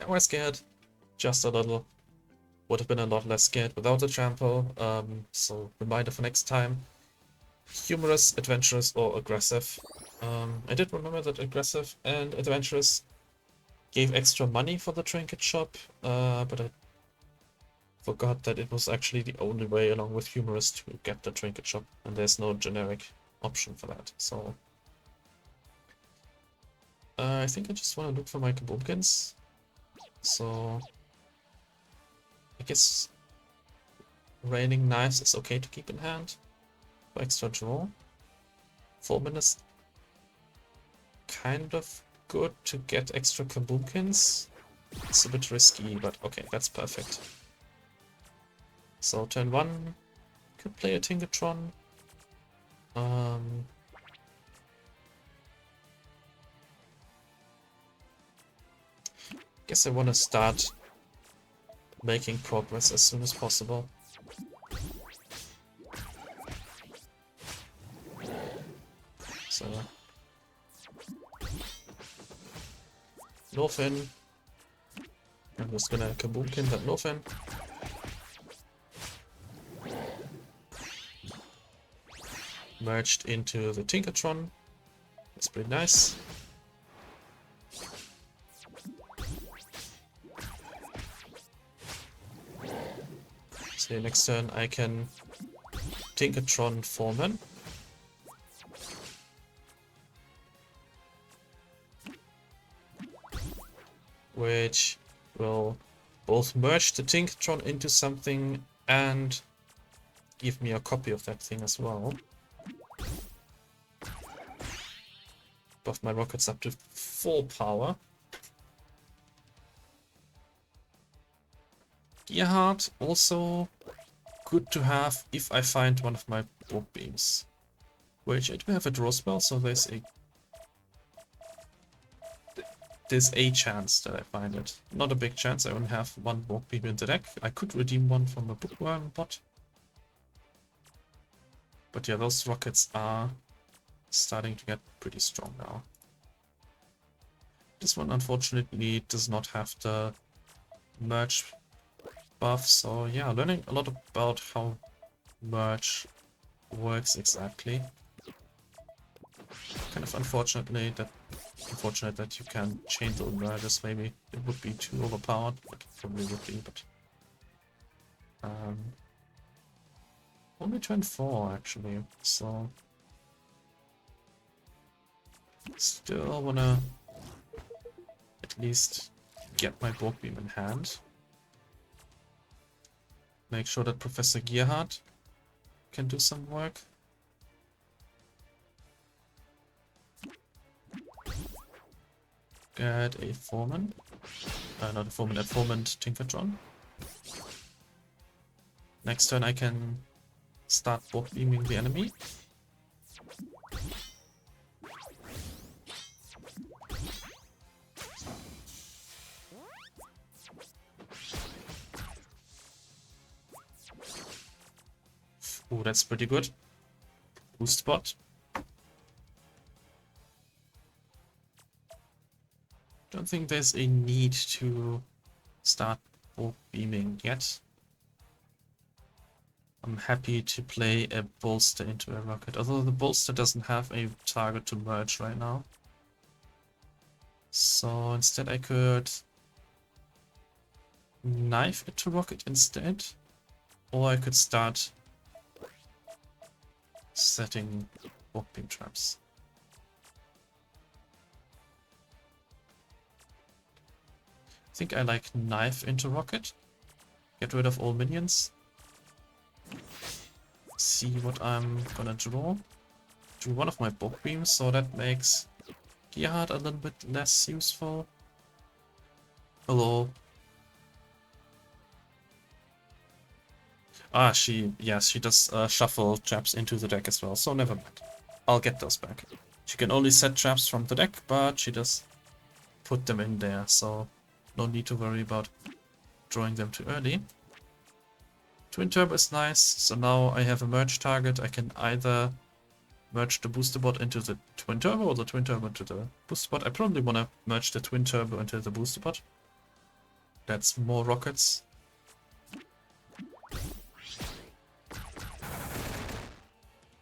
Am I scared? Just a little. Would have been a lot less scared without the trample. So reminder for next time. Humorous, adventurous, or aggressive. I did remember that aggressive and adventurous gave extra money for the trinket shop, but I forgot that it was actually the only way along with humorous to get the trinket shop, and there's no generic option for that. So I think I just want to look for my kabunkins. So I guess Raining Knives is okay to keep in hand for extra draw. 4 minutes kind of good to get extra kabunkins. It's a bit risky, but okay, that's perfect. So turn 1, could play a Tinkertron. Guess I want to start making progress as soon as possible. So Norfin. I'm just gonna kabukin that Norfin. Merged into the Tinkertron. That's pretty nice. So next turn I can Tinkertron Foreman. Which will both merge the Tinkertron into something and give me a copy of that thing as well. Buff my rockets up to 4 power. Gearhard also good to have if I find one of my Borg beams. Which I do have a draw spell, so there's a chance that I find it. Not a big chance, I only have 1 Borg beam in the deck. I could redeem one from a bookworm bot. But yeah, those rockets are starting to get pretty strong now. This one unfortunately does not have the merge buff, so yeah, learning a lot about how merge works exactly. Kind of unfortunate that you can chain the merges. Maybe it would be too overpowered, but it probably would be, but only turn 4 actually, so still wanna at least get my Borg beam in hand. Make sure that Professor Gearhard can do some work. Get a Foreman. Not a Foreman, a Foreman Tinkertron. Next turn I can start Borg beaming the enemy. Ooh, that's pretty good. Boost spot. Don't think there's a need to start Borg beaming yet. I'm happy to play a bolster into a rocket, although the bolster doesn't have a target to merge right now. So instead I could knife it to rocket instead, or I could start setting walk beam traps. I think I like knife into rocket. Get rid of all minions. See what I'm gonna draw. Drew one of my walk beams, so that makes Gearhard a little bit less useful. Hello. Ah, she does shuffle traps into the deck as well, so never mind. I'll get those back. She can only set traps from the deck, but she does put them in there, so no need to worry about drawing them too early. Twin Turbo is nice, so now I have a merge target. I can either merge the booster bot into the Twin Turbo or the Twin Turbo into the booster bot. I probably want to merge the Twin Turbo into the booster bot. That's more rockets.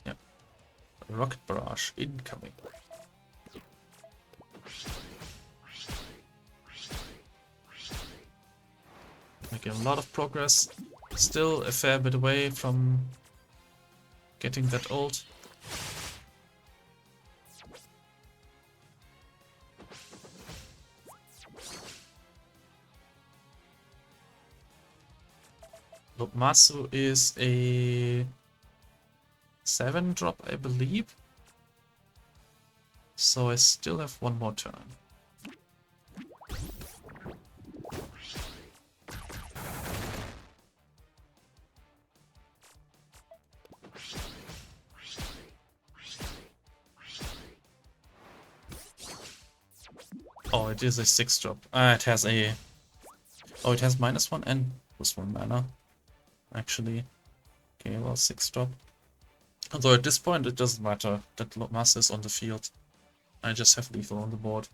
Yeah. Rocket barrage incoming. Making a lot of progress. Still a fair bit away from getting that ult. Lobmasu is a 7-drop, I believe. So I still have one more turn. Oh, it is a 6-drop. It has a... Oh, it has -1 and +1 mana. Actually. Okay, well, 6-drop. Although at this point it doesn't matter that Lobmasu is on the field. I just have lethal on the board.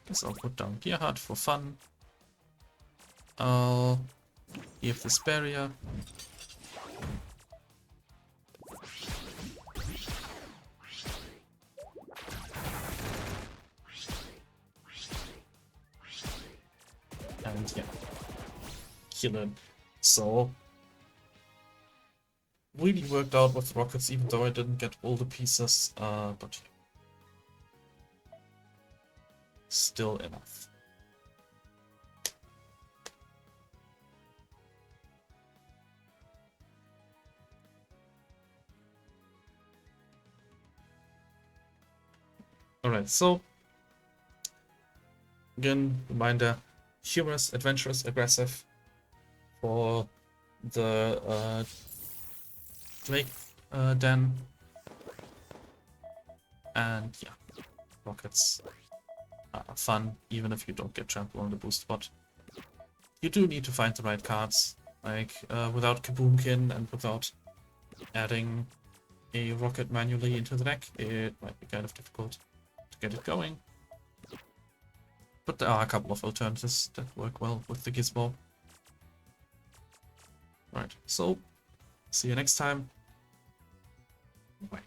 Guess I'll put down Gearhard for fun. I'll give this barrier. And yeah, kill it. So, really worked out with rockets, even though I didn't get all the pieces, but still enough. Alright, so again, reminder, humorous, adventurous, aggressive for the Drake den. And yeah, rockets are fun, even if you don't get trample on the boost spot. You do need to find the right cards, like without Kaboomkin and without adding a rocket manually into the deck, it might be kind of difficult to get it going. But there are a couple of alternatives that work well with the Gizmo. Right, so see you next time. Bye.